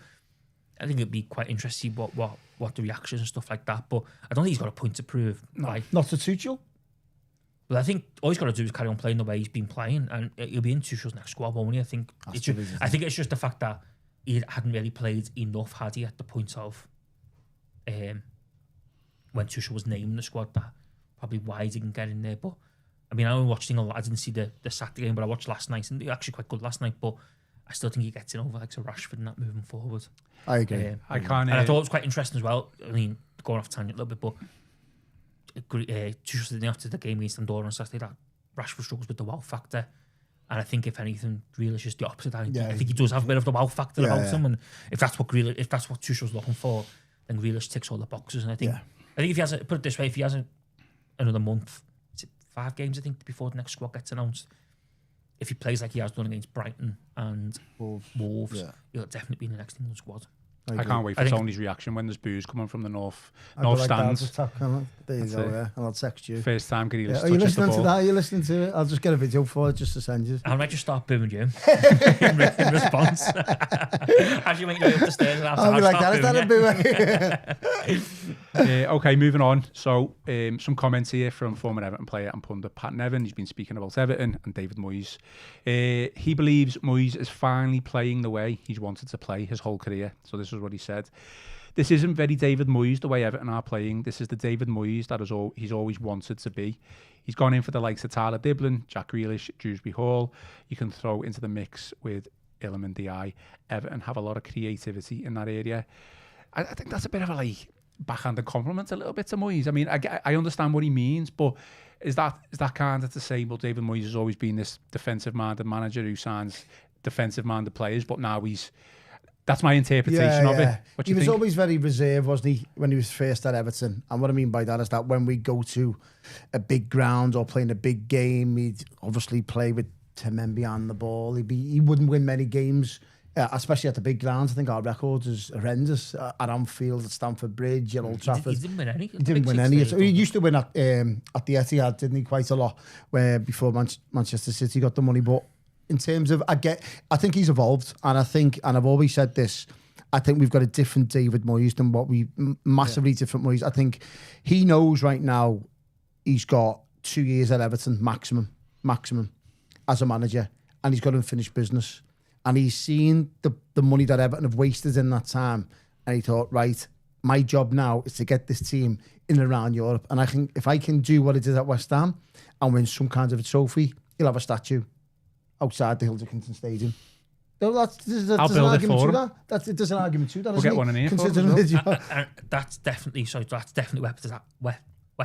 I think it'd be quite interesting what the reactions and stuff like that. But I don't think he's got a point to prove. Like, Not to Tuchel. but I think all he's got to do is carry on playing the way he's been playing, and he'll be in Tuchel's next squad, won't he? I think it's just the fact that he hadn't really played enough, had he, at the point of when Tuchel was named the squad. That probably why he didn't get in there. But I mean, I only watched a lot. I didn't see the Saturday game, but I watched last night, and they were actually quite good last night. But I still think he gets in over like Rashford and that moving forward. I agree. I can't. And I thought it was quite interesting as well. I mean, going off tangent a little bit, but Tuchel said after the game against Andorra on Saturday that Rashford struggles with the wow factor. And I think if anything, Grealish is the opposite. I think he does have a bit of the wow factor about him. And if that's what Tuchel's looking for, then Grealish ticks all the boxes. And I think if he has put it this way, if he has another month, is it 5 games I think before the next squad gets announced. If he plays like he has done against Brighton and Wolves, he'll definitely be in the next England squad. I can't wait for Tony's reaction when there's boos coming from the north stands. There you go, yeah. And I'll text you. First time Grealish Are you listening to that? Are you listening to it? I'll just get a video for it just to send you. I might just start booing you in response. As you make your way up the stairs, I'll be like, that is that a boo? Okay, moving on. So, some comments here from former Everton player and pundit Pat Nevin. He's been speaking about Everton and David Moyes. He believes Moyes is finally playing the way he's wanted to play his whole career. So this is what he said. This isn't very David Moyes the way Everton are playing. This is the David Moyes that he's always wanted to be. He's gone in for the likes of Tyler Diblin, Jack Grealish, Dewsbury Hall. You can throw into the mix with Ilham and Di. Everton have a lot of creativity in that area. I think that's a bit of a backhanded compliment a little bit to Moyes. I mean, I understand what he means, but is that kind of to say, well, David Moyes has always been this defensive-minded manager who signs defensive-minded players, but now that's my interpretation of it. He was always very reserved, wasn't he, when he was first at Everton? And what I mean by that is that when we go to a big ground or playing a big game, he'd obviously play with 10 men behind the ball. He wouldn't win many games, especially at the big grounds. I think our record is horrendous at Anfield, at Stamford Bridge, at Old Trafford. He didn't win any. He didn't win any. He used to win at the Etihad, didn't he? Quite a lot, before Manchester City got the money. But in terms of, I think he's evolved, and I've always said this, I think we've got a different David Moyes than what massively different Moyes. I think he knows right now he's got 2 years at Everton maximum as a manager, and he's got unfinished business, and he's seen the money that Everton have wasted in that time, and he thought, right, my job now is to get this team in and around Europe, and I think if I can do what I did at West Ham and win some kind of a trophy, he'll have a statue outside the Hildington Stadium. There's an argument to that. There's an argument to that. We'll get one in here. That's definitely whet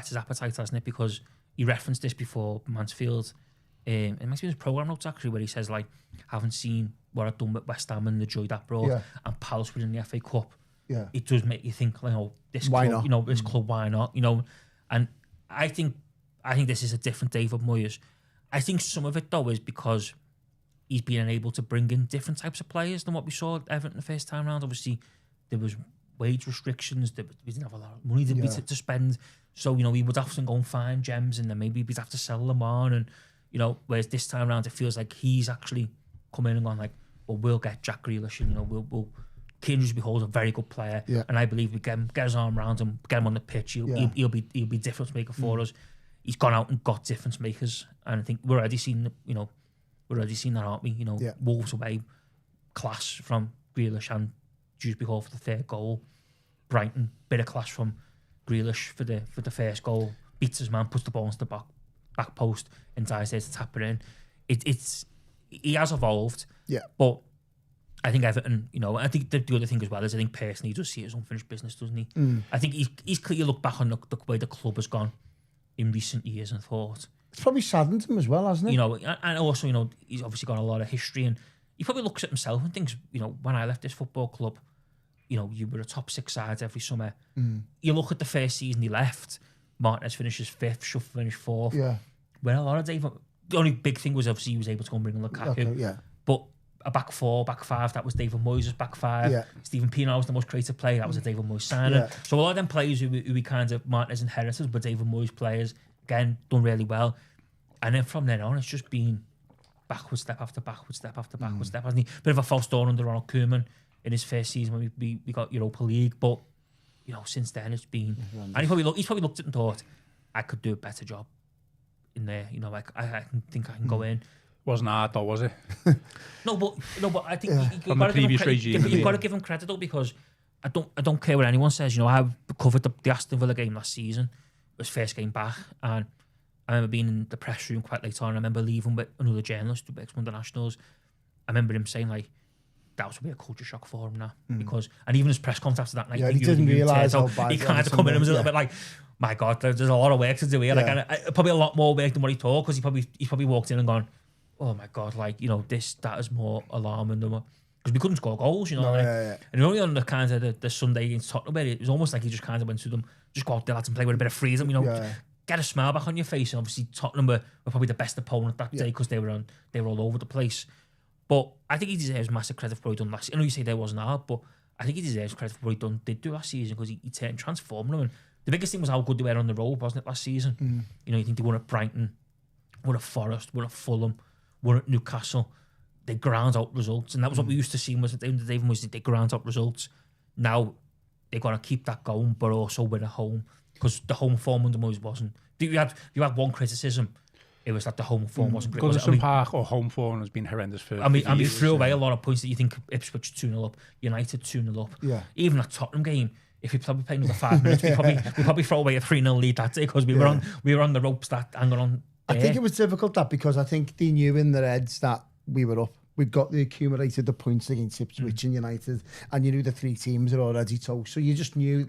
his appetite, hasn't it? Because he referenced this before Mansfield. It makes me his programme notes actually, where he says haven't seen what I've done with West Ham and the joy that brought, and Palace winning the FA Cup. Yeah, it does make you think, this why club, not? This club, why not? And I think this is a different David Moyes. I think some of it though is because he's been able to bring in different types of players than what we saw at Everton the first time round. Obviously, there was wage restrictions. We didn't have a lot of money to spend. So, we would often go and find gems, and then maybe we'd have to sell them on. And, whereas this time round, it feels like he's actually come in and gone well, we'll get Jack Grealish, and, we'll Dewsbury Hall's a very good player. Yeah. And I believe we get his arm around him, get him on the pitch. He'll be difference maker for us. He's gone out and got difference makers. And I think we're already seeing that, aren't we? Wolves away, class from Grealish and Dewsbury Hall for the third goal. Brighton, bit of class from Grealish for the first goal. Beats his man, puts the ball into the back post, and Dias there to tap it in. He has evolved. Yeah. But I think Everton, I think the other thing as well is I think personally he does see it as unfinished business, doesn't he? I think he's clearly looked back on the way the club has gone in recent years and thought, it's probably saddened him as well, hasn't it? And also, he's obviously got a lot of history, and he probably looks at himself and thinks, when I left this football club, you were a top 6 side every summer. You look at the first season he left, Martinez finishes 5th, Schuff finished 4th. Yeah. Where a lot of the only big thing was obviously he was able to go and bring in Lukaku. Okay, yeah. But a back 4, back 5, that was David Moyes' back 5. Yeah. Stephen Pienaar was the most creative player, that was a David Moyes signing. Yeah. So a lot of them players who we kind of, Martinez inherited, were David Moyes players, again, done really well. And then from then on, it's just been backward step after backward step after backward step, hasn't he? Bit of a false dawn under Ronald Koeman in his first season when we got Europa League, but since then it's been, and he's probably looked at it and thought, I could do a better job in there. I think I can go in. Wasn't hard though, was it? No, but I think from the previous regime, you've got to give him credit though, because I don't care what anyone says. I covered the Aston Villa game last season. It was first game back, and I remember being in the press room quite late on. I remember leaving with another journalist who works for Internationals. I remember him saying that was a culture shock for him now, because, and even his press conference after that night, he didn't realise how bad he kind of come in and was a little bit my God, there's a lot of work to do here. And probably a lot more work than what he thought, because he's probably walked in and gone, oh my God, that is more alarming than what, because we couldn't score goals, And only on the kind of the Sunday against Tottenham, where it was almost like he just kind of went to them, just go out there, lads, and play with a bit of freedom, get a smile back on your face. And obviously Tottenham were probably the best opponent that day, because they were all over the place. But I think he deserves massive credit for what he done last year. I know you say there wasn't hard, but I think he deserves credit for what he did do last season because he transformed them. And the biggest thing was how good they were on the road, wasn't it, last season? You know, you think they won at Brighton, won at Forest, won at Fulham, won at Newcastle. They ground out results, and that was what we used to see. Was at the end of the day, was they ground out results. Now they've got to keep that going, but also win at home because the home form under Moyes wasn't. You had one criticism. It was that the home form wasn't great. Goodison Park or home form has been horrendous for. I mean, threw away a lot of points that you think Ipswich 2-0 up, United 2-0 up. Yeah. Even that Tottenham game, if we probably played another 5 minutes, we probably throw away a 3-0 lead that day because we were on the ropes that hanging on. I think it was difficult that because I think they knew in their heads that we were up. We'd got accumulated the points against Ipswich and United, and you knew the 3 teams are already toast. So you just knew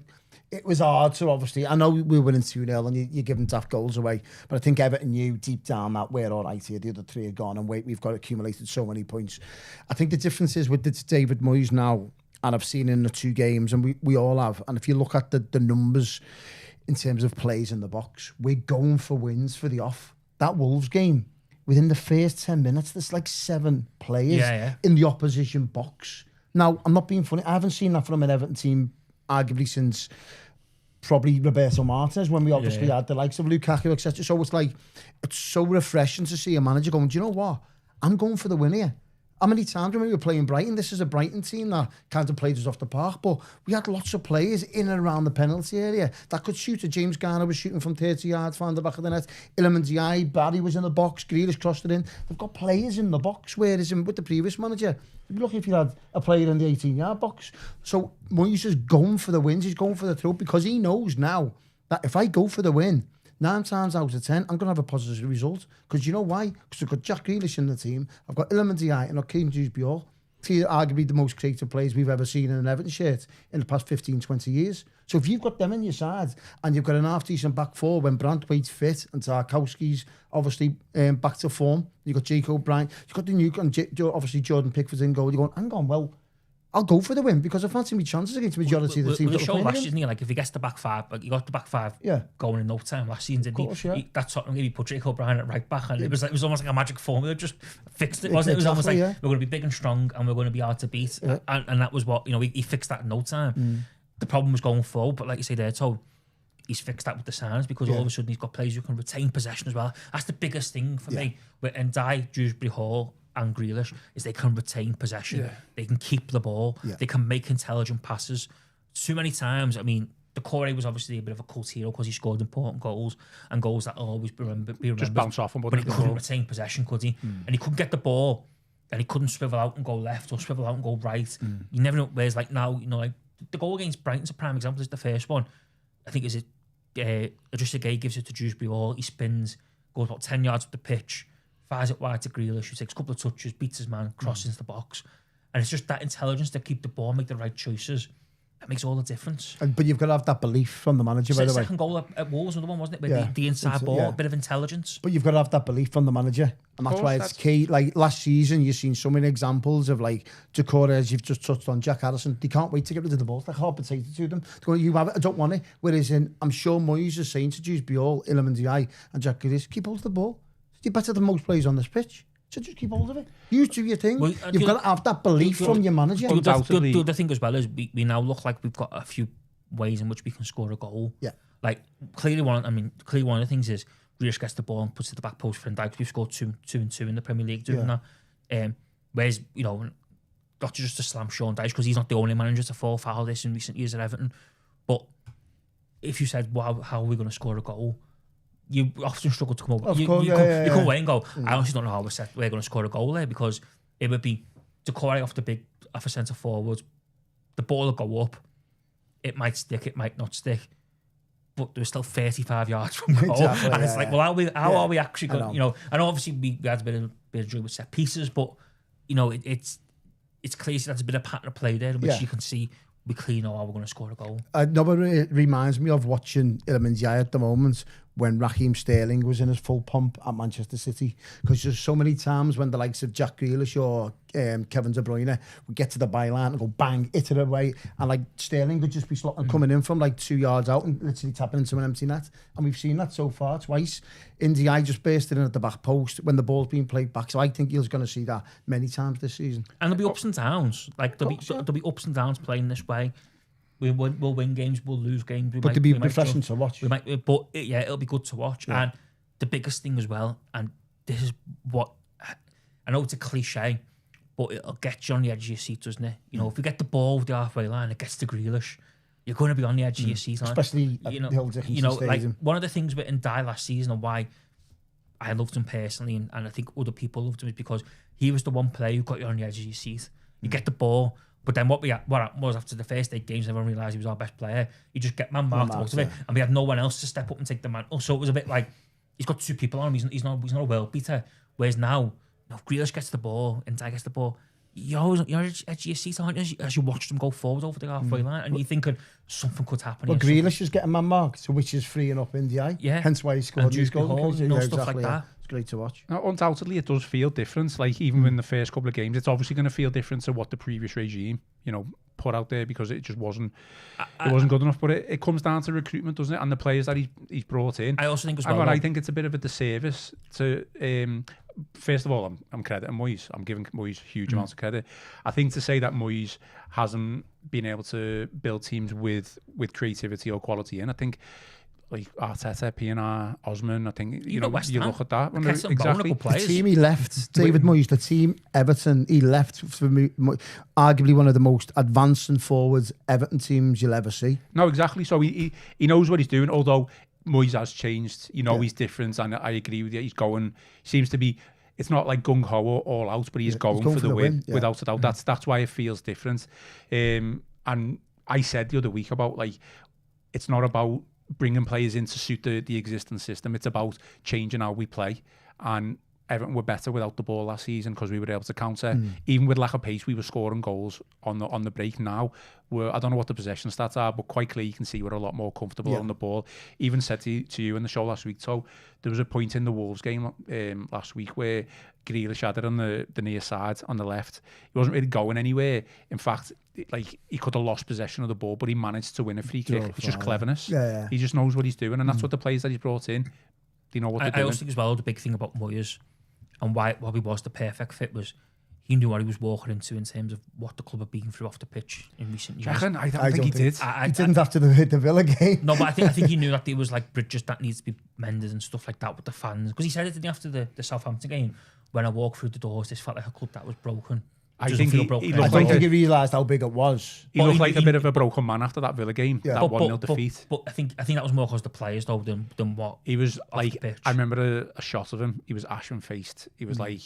it was hard to obviously. I know we were winning 2-0 and you're giving daft goals away, but I think Everton knew deep down that we're all right here. The other 3 are gone, and we've got accumulated so many points. I think the difference is with David Moyes now, and I've seen in the 2 games, and we all have. And if you look at the numbers in terms of plays in the box, we're going for wins for the off. That Wolves game, within the first 10 minutes, there's like 7 players in the opposition box. Now, I'm not being funny. I haven't seen that from an Everton team, arguably since probably Roberto Martinez, when we obviously had the likes of Lukaku, etc. So it's so refreshing to see a manager going, do you know what? I'm going for the win here. How many times when we were playing Brighton, this is a Brighton team that kind of played us off the park, but we had lots of players in and around the penalty area that could shoot. James Garner was shooting from 30 yards, found the back of the net. Iliman Ndiaye, Barry was in the box, Grealish crossed it in. They've got players in the box, whereas with the previous manager, you'd be lucky if you had a player in the 18-yard box. So Moyes is going for the wins, he's going for the throat, because he knows now that if I go for the win, 9 times out of 10, I'm going to have a positive result. Because you know why? Because I've got Jack Grealish in the team, I've got Iliman Ndiaye and I've got Kane Dewsbury, 3 arguably the most creative players we've ever seen in an Everton shirt in the past 15, 20 years. So if you've got them in your side and you've got an half-decent back 4 when Brandtwaite's fit and Tarkowski's obviously back to form, you've got Jake O'Brien, you've got the new, obviously Jordan Pickford's in goal, you're going, hang on, well, I'll go for the win because I fancy my chances against the majority of the teams. The show last season, like if he gets the back 5, like he got the back 5 going in no time last season, didn't he? That Tottenham game, he put Jake O'Brien at right back, and it was almost like a magic formula, just fixed it, wasn't it? It was almost like we're going to be big and strong and we're going to be hard to beat, and that was what, you know, he fixed that in no time. The problem was going forward, but like you say there, Todd, he's fixed that with the signs because all of a sudden he's got players who can retain possession as well. That's the biggest thing for me with Ndiaye, Dewsbury Hall and Grealish, is they can retain possession. They can keep the ball. They can make intelligent passes. Too many times, I mean, Decore was obviously a bit of a cult hero because he scored important goals and goals that will always be remembered. Just bounce off him, but he couldn't retain possession, could he? And he couldn't get the ball, and he couldn't swivel out and go left or swivel out and go right. You never know. Whereas like now, you know, like the goal against Brighton's a prime example. Is the first one. I think Idrissa Gueye gives it to Dewsbury Hall. He spins, goes about 10 yards up the pitch, fires it wide to Grealish, who takes a couple of touches, beats his man, crosses into the box. And it's just that intelligence to keep the ball, make the right choices. That makes all the difference. But you've got to have that belief from the manager, by the way. The second goal at Wolves was the one, wasn't it? With the inside ball, a bit of intelligence. But you've got to have that belief from the manager. And that's why it's key. Like last season, you've seen so many examples of like Decore, as you've just touched on, Jack Harrison. They can't wait to get rid of the ball. It's like hard potato to them. They're going, you have it, I don't want it. Whereas I'm sure Moyes is saying to Dewsbury Hall, Iliman Ndiaye and Jack Grealish, keep hold of the ball. You're better than most players on this pitch. So just keep hold of it. You do your thing. Well, you've got to have that belief from your manager. The other thing as well is we now look like we've got a few ways in which we can score a goal. Yeah. Like clearly one of the things is Grealish gets the ball and puts it to the back post for Ndiaye. We've scored 2 and 2 in the Premier League doing that. Whereas, you know, not just to slam Sean Dyche because he's not the only manager to fall foul this in recent years at Everton. But if you said, wow, how are we going to score a goal? You often struggle to come over. You come away and go, I honestly don't know how we're going to score a goal there, because it would be Decore off a centre forward. The ball will go up. It might stick, it might not stick. But there's still 35 yards from goal. Exactly, and it's like, well, how are we actually going? You know, and obviously we had a bit of joy with set pieces, but you know, it's clear that's a bit of pattern of play there, which you can see. We clean how we're going to score a goal. No, but it reminds me of watching Iliman Ndiaye at the moment when Raheem Sterling was in his full pomp at Manchester City, because there's so many times when the likes of Jack Grealish or Kevin De Bruyne would get to the byline and go bang, hit it away, and like Sterling could just be coming in from like 2 yards out and literally tapping into an empty net. And we've seen that so far twice. Ndiaye just bursted in at the back post when the ball's being played back. So I think you're going to see that many times this season. And there'll be ups and downs. Like there'll be ups and downs playing this way. We'll win games, we'll lose games. But it'll be refreshing to watch. It'll be good to watch. Yeah. And the biggest thing as well, and this is what, I know it's a cliche, but it'll get you on the edge of your seat, doesn't it? You know, if you get the ball with the halfway line, it gets to Grealish, you're going to be on the edge of your seat. Especially at the Hill Dickinson Stadium. Like one of the things with Ndiaye last season and why I loved him personally, and I think other people loved him, is because he was the one player who got you on the edge of your seat. You get the ball, but then what was after the first 8 games, everyone realised he was our best player. You just get man marked out of it, and we had no one else to step up and take the man. So it was a bit like he's got 2 people on him. He's not a world beater. Whereas now, if Grealish gets the ball, Ndiaye gets the ball, you're always on the edge of your seat, aren't you? As you watch them go forward over the halfway line, and you're thinking something could happen. Well, Grealish is getting man marked, so which is freeing up Ndiaye. Yeah, hence why he scored these goals. Stuff like that. It's great to watch. Now, undoubtedly, it does feel different. Like even in the first couple of games, it's obviously going to feel different to what the previous regime, put out there, because it just wasn't good enough. But it comes down to recruitment, doesn't it? And the players that he's brought in. I also think as well. I think it's a bit of a disservice to. First of all, I'm crediting Moyes. I'm giving Moyes huge amounts of credit. I think to say that Moyes hasn't been able to build teams with creativity or quality in, I think like Arteta, PNR, Osman, I think you look at that. Exactly. The team he left, David Moyes, the team Everton, he left for arguably one of the most advanced and forwards Everton teams you'll ever see. No, exactly. So he knows what he's doing, although Moyes has changed. He's different, and I agree with you. He's going, seems to be, it's not like gung-ho or all out, but he's going for the win without a doubt. That's why it feels different. And I said the other week about, like, it's not about bringing players in to suit the existing system. It's about changing how we play. And Everton were better without the ball last season because we were able to counter. Even with lack of pace, we were scoring goals on the break. Now, I don't know what the possession stats are, but quite clear you can see we're a lot more comfortable on the ball. Even said to you in the show last week, so there was a point in the Wolves game last week where Grealish had it on the near side on the left. He wasn't really going anywhere. In fact, like he could have lost possession of the ball, but he managed to win a free kick. It's just cleverness. He just knows what he's doing, and that's what the players that he's brought in, they know what they're doing. I also think as well, the big thing about Moyes and why he was the perfect fit was he knew what he was walking into in terms of what the club had been through off the pitch in recent years. I don't think he did. He didn't after the Villa game. No, but I think he knew that there was like bridges that needs to be mended and stuff like that with the fans. Because he said it after the Southampton game, when I walked through the doors, this felt like a club that was broken. I think he realised how big it was. He looked like a bit of a broken man after that Villa game, that 1-0 defeat. But I think that was more because the players though than what he was like. I remember a shot of him. He was ashen faced. He was like,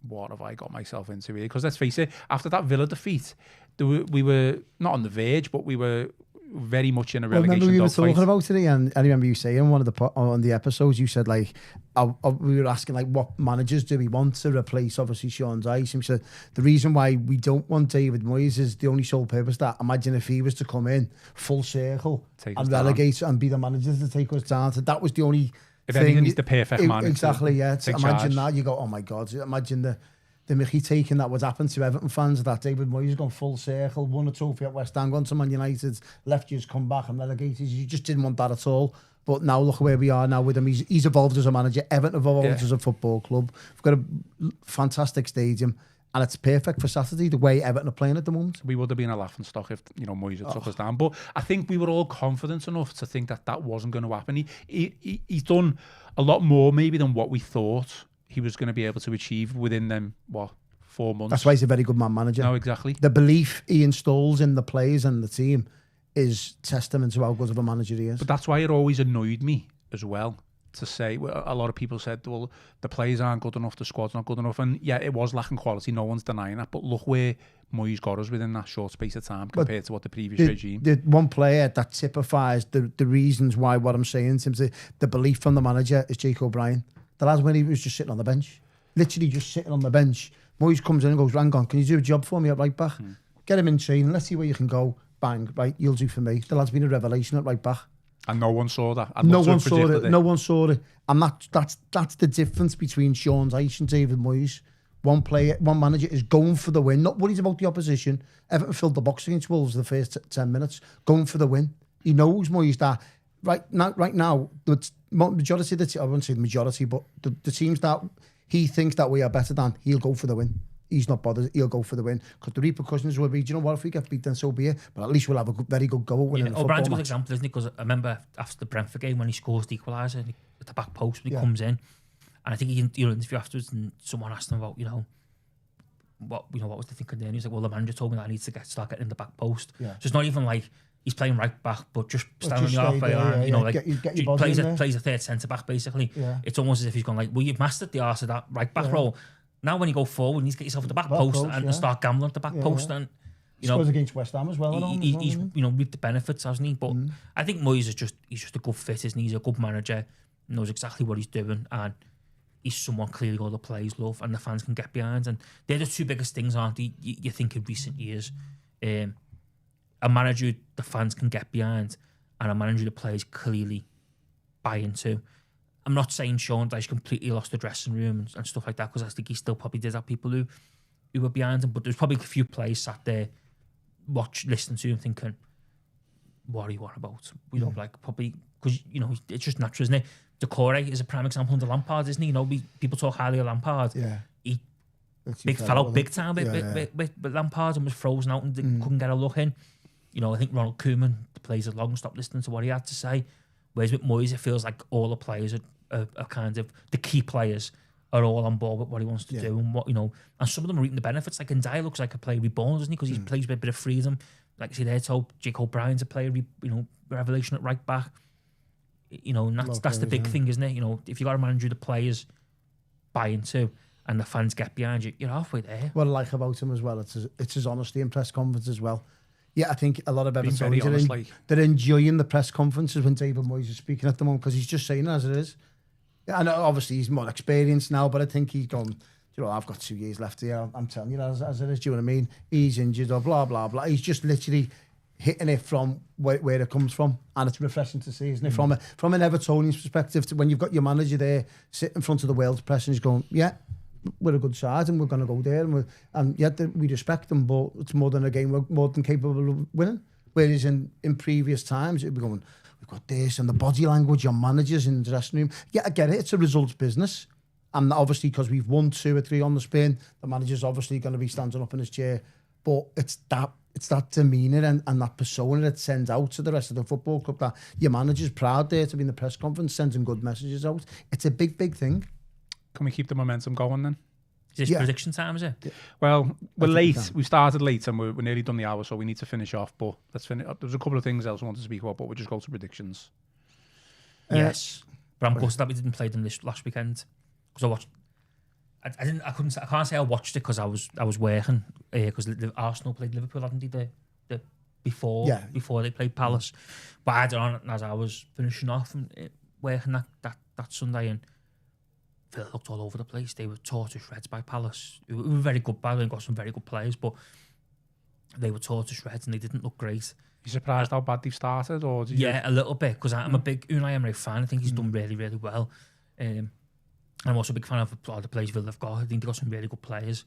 "What have I got myself into here?" Because let's face it, after that Villa defeat, we were not on the verge, but we were very much in a relegation. Remember we were talking about it, and I remember you saying on the episodes, you said like we were asking like what managers do we want to replace obviously Sean Dyche, and we said the reason why we don't want David Moyes is the only sole purpose that imagine if he was to come in full circle and relegate and be the manager to take us down. So that was the only if anything, he's the perfect man. Exactly, yeah. Imagine that, you go, oh my God, imagine the Mickey taking that would happen to Everton fans, that David Moyes has gone full circle, won a trophy at West Ham, gone to Man United, left you, come back and relegated. You just didn't want that at all. But now look where we are now with him. He's evolved as a manager. Everton have evolved as a football club. We've got a fantastic stadium, and it's perfect for Saturday, the way Everton are playing at the moment. We would have been a laughing stock if Moyes had took us down. But I think we were all confident enough to think that wasn't going to happen. He's done a lot more maybe than what we thought he was going to be able to achieve within them, 4 months. That's why he's a very good man manager. No, exactly. The belief he installs in the players and the team is testament to how good of a manager he is. But that's why it always annoyed me as well to say, a lot of people said, well, the players aren't good enough, the squad's not good enough. And yeah, it was lacking quality, no one's denying that. But look where Moyes got us within that short space of time compared to what the previous regime. The one player that typifies the reasons why what I'm saying in terms of the belief from the manager is Jake O'Brien. The lad when he was just sitting on the bench, literally just sitting on the bench. Moyes comes in and goes, "Hang on, can you do a job for me at right back? Get him in training. Let's see where you can go. Bang, right, you'll do for me." The lad's been a revelation at right back. And no one saw that. No one saw it. No one saw it. And that's the difference between Sean Dyche and David Moyes. One manager is going for the win, not worried about the opposition. Everton filled the box against Wolves the first 10 minutes, going for the win. He knows Moyes that right now, the majority of the I wouldn't say the majority, but the teams that he thinks that we are better than, he'll go for the win. He's not bothered. He'll go for the win because the repercussions will be, do you know what? If we get beat, then so be it. But at least we'll have a very good go at winning the football O'Brien's a good match. example, isn't he? Because I remember after the Brentford game when he scores the equaliser at the back post when he comes in, and I think he interview afterwards, and someone asked him about what was the thinking there? And he was like, well, the manager told me that I need to start getting in the back post. Yeah. So it's not even like he's playing right back, but just standing on the halfway line, plays a third centre back basically. Yeah. It's almost as if he's gone like, well, you've mastered the arse of that right back role. Now when you go forward, you need to get yourself at the back post and start gambling at the back post. And he scores against West Ham as well. He's reaped the benefits, hasn't he? But I think Moyes is he's just a good fit, isn't he? He's a good manager, knows exactly what he's doing, and he's someone clearly all the players love and the fans can get behind. And they're the two biggest things, aren't they? You think in recent years, a manager the fans can get behind and a manager the players clearly buy into. I'm not saying Sean Dyche completely lost the dressing room and stuff like that, because I think he still probably did have people who were behind him, but there's probably a few players sat there listening to him thinking, what are you on about? Probably, because it's just natural, isn't it? Decore is a prime example under Lampard, isn't he? People talk highly of Lampard. Yeah. He fell out big time with Lampard and was frozen out and couldn't get a look in. I think Ronald Koeman, the players had long stopped listening to what he had to say. Whereas with Moyes, it feels like all the players are kind of, the key players are all on board with what he wants to do, and and some of them are reaping the benefits. Like Ndiaye looks like a player reborn, doesn't he? Because he plays with a bit of freedom. Like I see there, told Jake O'Brien's a player, revelation at right back. And that's the big thing, isn't it? If you got a manager the players buy into and the fans get behind you, you're halfway there. What I like about him as well, it's his honesty in press conference as well. Yeah, I think a lot of Evertonians they're enjoying the press conferences when David Moyes is speaking at the moment, because he's just saying it as it is. Yeah, I know obviously he's more experienced now, but I think he's gone, I've got 2 years left here. I'm telling you as it is. Do you know what I mean? He's injured or blah, blah, blah. He's just literally hitting it from where it comes from. And it's refreshing to see, isn't it? From an Evertonian's perspective, when you've got your manager there sitting in front of the world's press and he's going, yeah, we're a good side and we're going to go there, and we respect them, but it's more than a game, we're more than capable of winning. Whereas in previous times it'd be going, we've got this, and the body language, your managers in the dressing room. Yeah, I get it, it's a results business, and obviously because we've won 2 or 3 on the spin, the manager's obviously going to be standing up in his chair, but it's that demeanour and that persona that sends out to the rest of the football club, that your manager's proud there to be in the press conference, sending good messages out. It's a big thing. Can we keep the momentum going then? Is this prediction time, is it? Yeah. Well, we're late. We started late and we're nearly done the hour, so we need to finish off. But let's finish. There's a couple of things else I want to speak about, but we'll just go to predictions. Yes. But I'm gutted that we didn't play them this last weekend. Because I watched... I can't say I watched it because I was working. Because Arsenal played Liverpool, hadn't they? Before they played Palace. But I had it on as I was finishing off and working that Sunday, and Villa looked all over the place. They were tore to shreds by Palace. We were very good, by the way, got some very good players, but they were tore to shreds and they didn't look great. You surprised how bad they've started? Or a little bit, because I'm a big Unai Emery fan. I think he's done really, really well. I'm also a big fan of all the players Villa have got. I think they've got some really good players.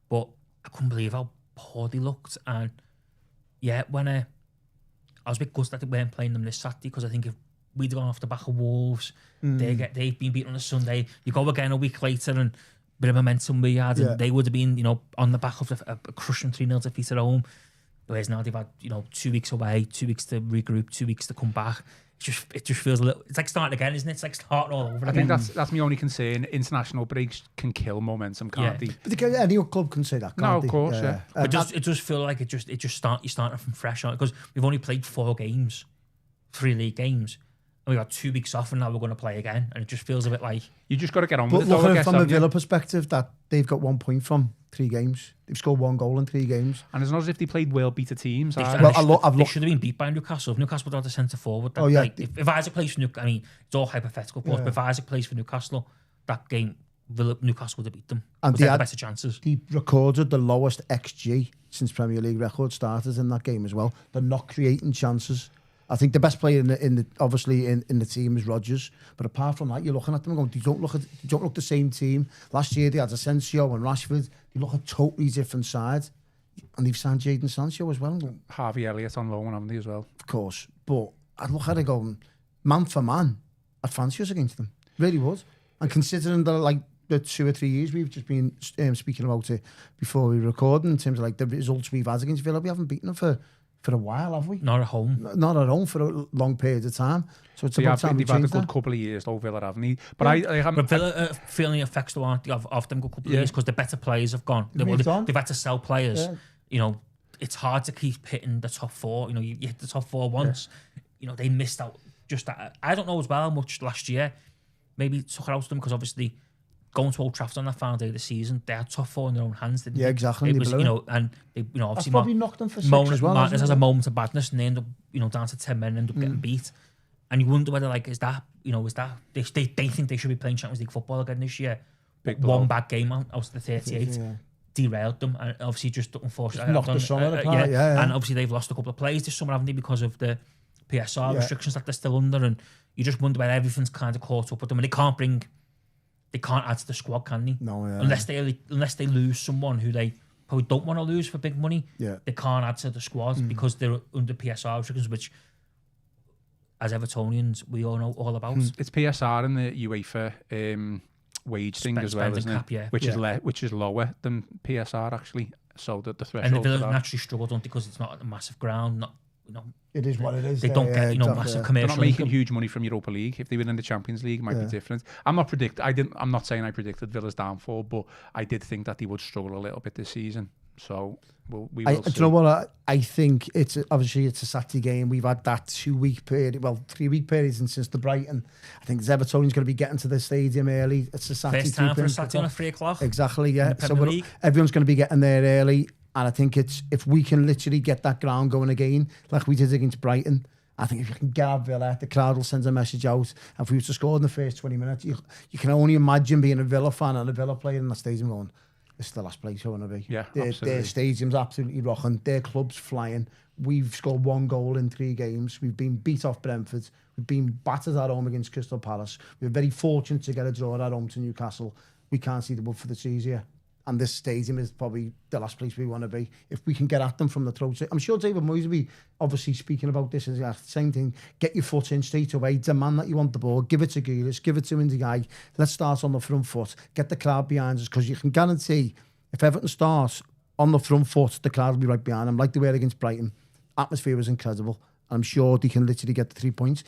But I couldn't believe how poor they looked. And when I was a bit gutted that they weren't playing them this Saturday, because I think if we'd gone off the back of Wolves, they've been beaten on a Sunday. You go again a week later and a bit of momentum we had, and they would have been, on the back of a crushing 3-0 defeat at home. Whereas now they've had, 2 weeks away, 2 weeks to regroup, 2 weeks to come back. It just feels a little. It's like starting again, isn't it? It's like starting all over again. I think that's my only concern. International breaks can kill momentum, can't they? But any club can say that, can't they? No, of course, yeah. It does feel like you're starting from fresh on, because we've only played 4 games, 3 league games. And we got 2 weeks off, and now we're going to play again, and it just feels a bit like you just got to get on with it. But look at it from a Villa perspective, that they've got 1 point from 3 games. They've scored 1 goal in 3 games, and it's not as if they played world-beater teams. They should have been beat by Newcastle. If Newcastle would have had a centre forward, if Isaac plays for Newcastle, I mean, it's all hypothetical, of course, but if Isaac plays for Newcastle, that game, Newcastle would have beat them. And they had better chances. They recorded the lowest XG since Premier League record started in that game as well. They're not creating chances. I think the best player in the team is Rodgers. But apart from that, you're looking at them and going, they don't look the same team. Last year they had Asensio and Rashford. They look a totally different side. And they've signed Jadon Sancho as well. Harvey Elliott on loan, haven't they, as well? Of course. But I'd look at it going, man for man, I'd fancy us against them. Really would. And considering the 2 or 3 years we've just been speaking about it before we recorded, in terms of the results we've had against Villa, we haven't beaten them for a while, have we? Not at home. Not at home for a long period of time. So it's about time we they've had a change good that. couple of years, though, Villa, haven't they? But Villa feeling affects the one of them good couple of years because the better players have gone. They've had to sell players. Yeah. It's hard to keep hitting the top 4. You hit the top 4 once. Yeah. They missed out just that. I don't know as well how much last year maybe took it out of them because obviously going to Old Trafford on that final day of the season, they had top 4 in their own hands, didn't they? Exactly. It was, and they, obviously that's probably knocked them for 6 as well. Martinez has a moment of badness and they end up, down to 10 men and end up getting beat. And you wonder whether, is that they think they should be playing Champions League football again this year. One bad game out of the 38 derailed them, and obviously just unfortunately knocked the summer apart. And obviously they've lost a couple of players this summer, haven't they, because of the PSR restrictions that they're still under, and you just wonder whether everything's kind of caught up with them, and they can't add to the squad, can they? No, unless they lose someone who they probably don't want to lose for big money. They can't add to the squad because they're under PSR restrictions, which, as Evertonians, we all know all about. It's PSR and the UEFA wage thing as well, isn't cap, it? Which is lower than PSR actually. So that the threshold. And the Villa naturally struggle, don't they, because it's not a massive ground. It is what it is. They don't get massive commercial. They're not making huge money from Europa League. If they win in the Champions League, it might be different. I'm not saying I predicted Villa's downfall, but I did think that they would struggle a little bit this season. So we will see. Do you know what? I think it's a Saturday game. We've had that 2-week period, 3-week period since the Brighton. I think Everton's going to be getting to the stadium early. It's a Saturday. First time for a Saturday on 3 o'clock. Exactly, yeah. So everyone's going to be getting there early. And I think if we can literally get that ground going again, like we did against Brighton, I think if you can get Villa, the crowd will send a message out. And if we were to score in the first 20 minutes, you can only imagine being a Villa fan and a Villa player in the stadium going, this is the last place I want to be. Yeah, their stadium's absolutely rocking. Their club's flying. We've scored 1 goal in 3 games. We've been beat off Brentford. We've been battered at home against Crystal Palace. We're very fortunate to get a draw at home to Newcastle. We can't see the wood for the trees here. And this stadium is probably the last place we want to be. If we can get at them from the throat. I'm sure David Moyes will be obviously speaking about this as the same thing. Get your foot in straight away. Demand that you want the ball. Give it to Grealish. Give it to Ndiaye. Let's start on the front foot. Get the crowd behind us, because you can guarantee if Everton starts on the front foot, the crowd will be right behind them, like they were against Brighton. Atmosphere was incredible. I'm sure they can literally get the 3 points.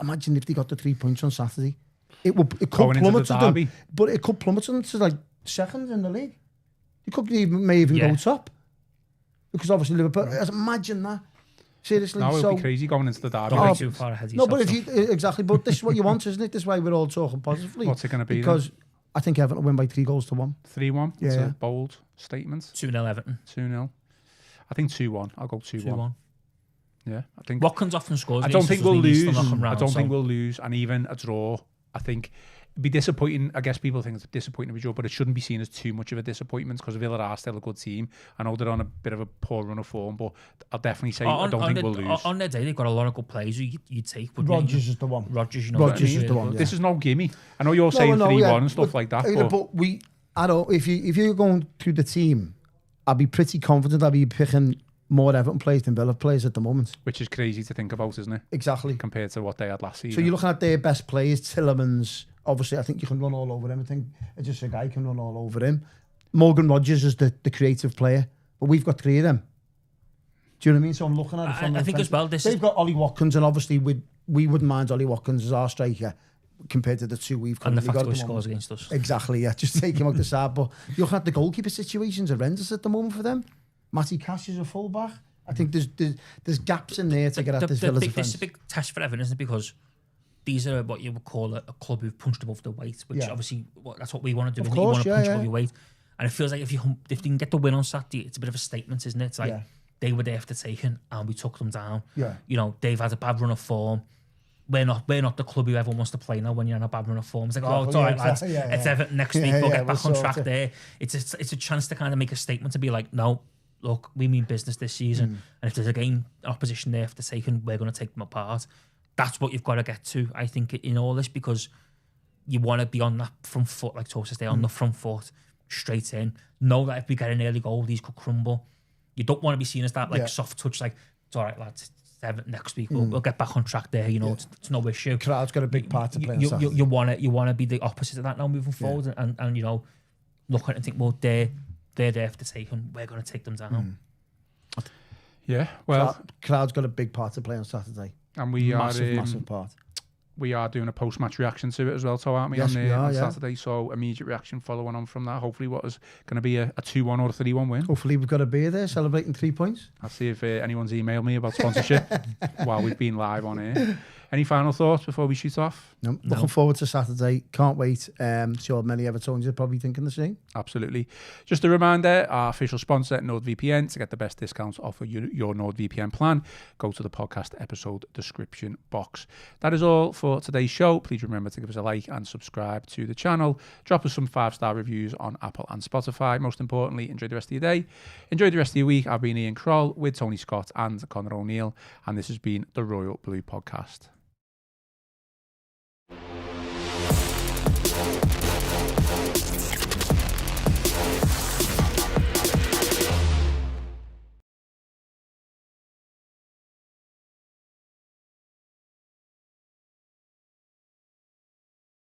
Imagine if they got the 3 points on Saturday. It could plummet them, but it could plummet them to second in the league. You could may even go top, because obviously Liverpool. Imagine that. Seriously, no, it would be crazy going into the derby. Don't be too far ahead of yourself. No, but exactly. But this is what you want, isn't it? This is why we're all talking positively. What's it going to be? Because I think Everton will win by 3-1. 3-1. Yeah, it's a bold statement. 2-0 Everton. 2-0. I think 2-1. I'll go 2-1. Yeah, I think Watkins often scores. I don't think we'll lose. Think we'll lose, and even a draw, I think it'd be disappointing. I guess people think it's disappointing with a draw, but it shouldn't be seen as too much of a disappointment, because Villa are still a good team. I know they're on a bit of a poor run of form, but I'll definitely say I don't think we'll lose. On their day, they've got a lot of good players you take. Rodgers is the one. Rodgers is the one. Yeah. This is no gimme. I know you're saying 3-1 and stuff like that. But I don't. If you're going through the team, I'd be pretty confident I'd be picking more Everton players than Villa players at the moment. Which is crazy to think about, isn't it? Exactly. Compared to what they had last season. So you're looking at their best players, Tielemans. Obviously, I think you can run all over him. I think just a guy can run all over him. Morgan Rodgers is the creative player, but we've got 3 of them. Do you know what I mean? So I'm looking at it from I think as well, they've got Ollie Watkins, and obviously we wouldn't mind Ollie Watkins as our striker compared to the 2 we've got. And the fact that he scores against us. Exactly, yeah. Just take him out the side. But you're looking at the goalkeeper situations horrendous at the moment for them. Matty Cash is a full-back. I think there's gaps in there to get at this Villa defence. This is a big test for Everton, isn't it? Because these are what you would call a club who've punched above their weight, which obviously that's what we want to do. Of course, you want to punch above your weight. And it feels like if they can get the win on Saturday, it's a bit of a statement, isn't it? It's like they were there for the taking and we took them down. Yeah. You know, they've had a bad run of form. We're not the club who everyone wants to play now when you're in a bad run of form. It's like, it's all right, lads. It's Everton next week. We'll get back on track there. It's a chance to kind of make a statement to be like, no, look, we mean business this season, and if there's a game opposition there for the taking, we're going to take them apart. That's what you've got to get to, I think, in all this, because you want to be on that front foot, like Tosa said, on the front foot, straight in. Know that if we get an early goal, these could crumble. You don't want to be seen as that soft touch, like, it's all right, lads, next week we'll get back on track there. You know, it's no issue. Crowd's got a big part to play. You want to be the opposite of that now moving forward, and you know, look at it and think, well, they're there for the taking. We're going to take them down. Yeah, well, crowd's got a big part to play on Saturday, and we massive part. We are doing a post-match reaction to it as well, so aren't we? Yes, on Saturday. So immediate reaction following on from that. Hopefully, what is going to be a 2-1 or a 3-1 win. Hopefully, we've got a beer there celebrating 3 points. I'll see if anyone's emailed me about sponsorship while we've been live on here. Any final thoughts before we shoot off? No. Looking forward to Saturday. Can't wait. Sure, many Evertonians are probably thinking the same. Absolutely. Just a reminder, our official sponsor, NordVPN, to get the best discounts off of your NordVPN plan, go to the podcast episode description box. That is all for today's show. Please remember to give us a like and subscribe to the channel. Drop us some 5-star reviews on Apple and Spotify. Most importantly, enjoy the rest of your day. Enjoy the rest of your week. I've been Ian Croll with Tony Scott and Conor O'Neill, and this has been the Royal Blue Podcast.